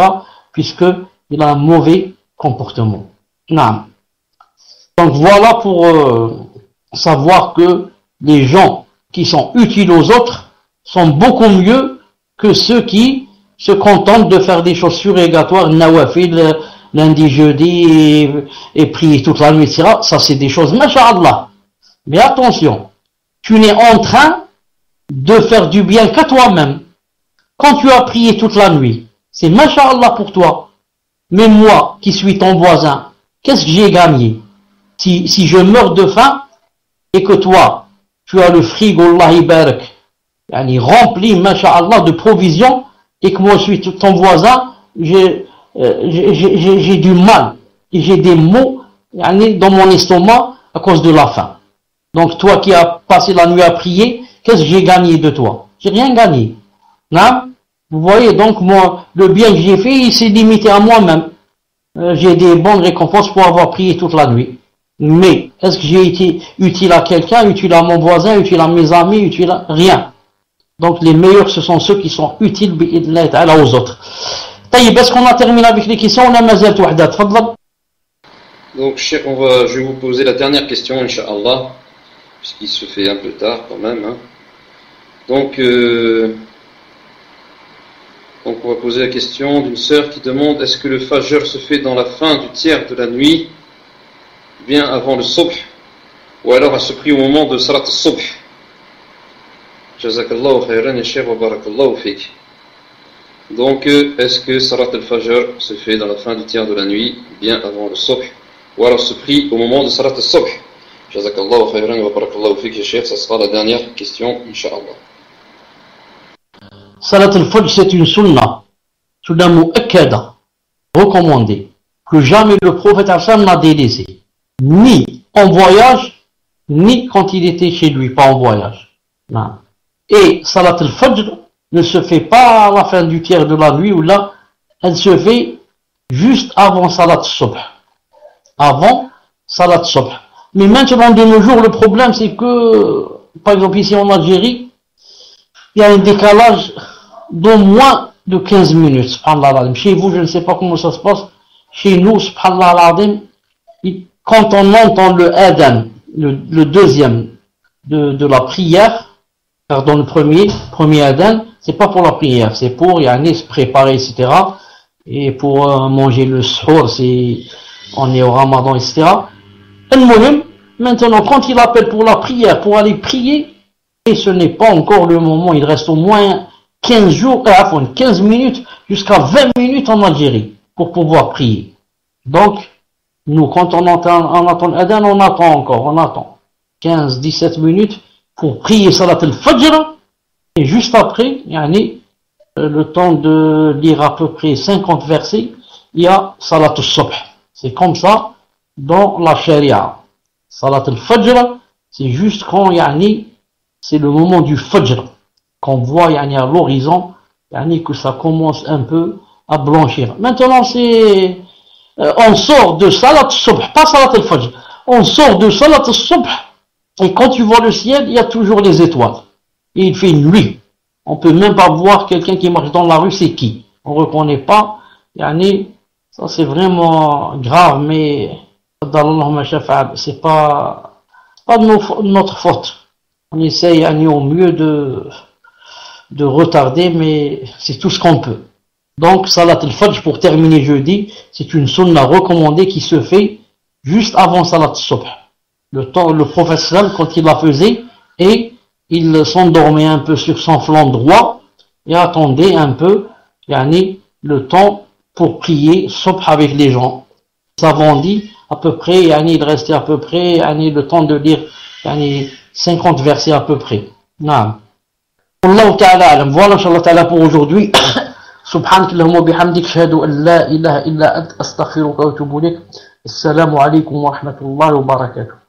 puisque il a un mauvais comportement. Non. Donc voilà pour savoir que les gens qui sont utiles aux autres sont beaucoup mieux que ceux qui se contentent de faire des choses surrogatoires, nawafil, lundi, jeudi, et prier toute la nuit, etc. Ça, c'est des choses, masha'Allah. Mais attention, tu n'es en train de faire du bien qu'à toi-même. Quand tu as prié toute la nuit, c'est masha'Allah pour toi. Mais moi, qui suis ton voisin, qu'est-ce que j'ai gagné? Si je meurs de faim, et que toi, tu as le frigo, Allah ibarak, rempli, masha'Allah, de provisions, et que moi je suis ton voisin, j'ai du mal, et j'ai des maux dans mon estomac à cause de la faim. Donc toi qui as passé la nuit à prier, qu'est-ce que j'ai gagné de toi? J'ai rien gagné. Non? Vous voyez, donc moi, le bien que j'ai fait, il s'est limité à moi-même. J'ai des bonnes récompenses pour avoir prié toute la nuit. Mais, est-ce que j'ai été utile à quelqu'un, utile à mon voisin, utile à mes amis, utile à rien? Donc les meilleurs, ce sont ceux qui sont utiles aux autres. Taïb, est-ce qu'on a terminé avec les questions? On a mazal wahda, tfadlal. Donc, je vais vous poser la dernière question, Inch'Allah, puisqu'il se fait un peu tard quand même. Hein. Donc, on va poser la question d'une sœur qui demande, est-ce que le fajr se fait dans la fin du tiers de la nuit, bien avant le subh, ou alors à ce prix au moment de salat al-subh? Jazakallahu khayran, cheikh, wa barakallahu fik. Donc, est-ce que salat al-fajr se fait dans la fin du tiers de la nuit, bien avant le subh, ou alors se prie au moment de salat al-subh? Jazakallahu khayran wa barakallahu fik, cheikh. Ça sera la dernière question, Inch'Allah. Salat al-Fajr, c'est une sunna mu'akkada, recommandée, que jamais le prophète n'a délaissé, ni en voyage, ni quand il était chez lui, pas en voyage. Non. Et Salat al-Fajr ne se fait pas à la fin du tiers de la nuit, ou là, elle se fait juste avant Salat al-Subh. Avant Salat al-Subh. Mais maintenant, de nos jours, le problème, c'est que, par exemple, ici en Algérie, il y a un décalage d'au moins de 15 minutes, subhanallah. Chez vous, je ne sais pas comment ça se passe. Chez nous, subhanallah, quand on entend le adhan, le deuxième de la prière, pardon, le premier adhan, c'est pas pour la prière, c'est pour se préparer, etc. Et pour manger le suhour, on est au ramadan, etc. Maintenant, quand il appelle pour la prière, pour aller prier, et ce n'est pas encore le moment, il reste au moins 15 minutes jusqu'à 20 minutes en Algérie pour pouvoir prier. Donc, nous, quand on attend l'adhan, on attend 15-17 minutes pour prier Salat al-Fajr, et juste après, le temps de lire à peu près 50 versets, il y a Salat al-Subh. C'est comme ça dans la charia. Salat al-Fajr, c'est juste quand c'est le moment du Fajr, qu'on voit à l'horizon que ça commence un peu à blanchir. Maintenant, on sort de Salat al-Subh, pas Salat al-Fajr, on sort de Salat al-Subh, et quand tu vois le ciel, il y a toujours les étoiles. Et il fait nuit. On peut même pas voir quelqu'un qui marche dans la rue, c'est qui. On reconnaît pas. Ça c'est vraiment grave, mais c'est pas de notre faute. On essaye au mieux de retarder, mais c'est tout ce qu'on peut. Donc, Salat al-Fajr, pour terminer jeudi, c'est une sunna recommandée qui se fait juste avant Salat al-Subh. Le prophète, quand il la faisait, et il s'endormait un peu sur son flanc droit, et attendait un peu, le temps pour prier Subh avec les gens. Les savants disent, à peu près, il restait à peu près, le temps de lire, 50 versets à peu près. Naam. Allah ta'ala alam. Voilà, inshallah ta'ala, pour aujourd'hui. سبحانك اللهم وبحمدك اشهد ان لا اله الا انت استغفرك واتوب اليك السلام عليكم ورحمه الله وبركاته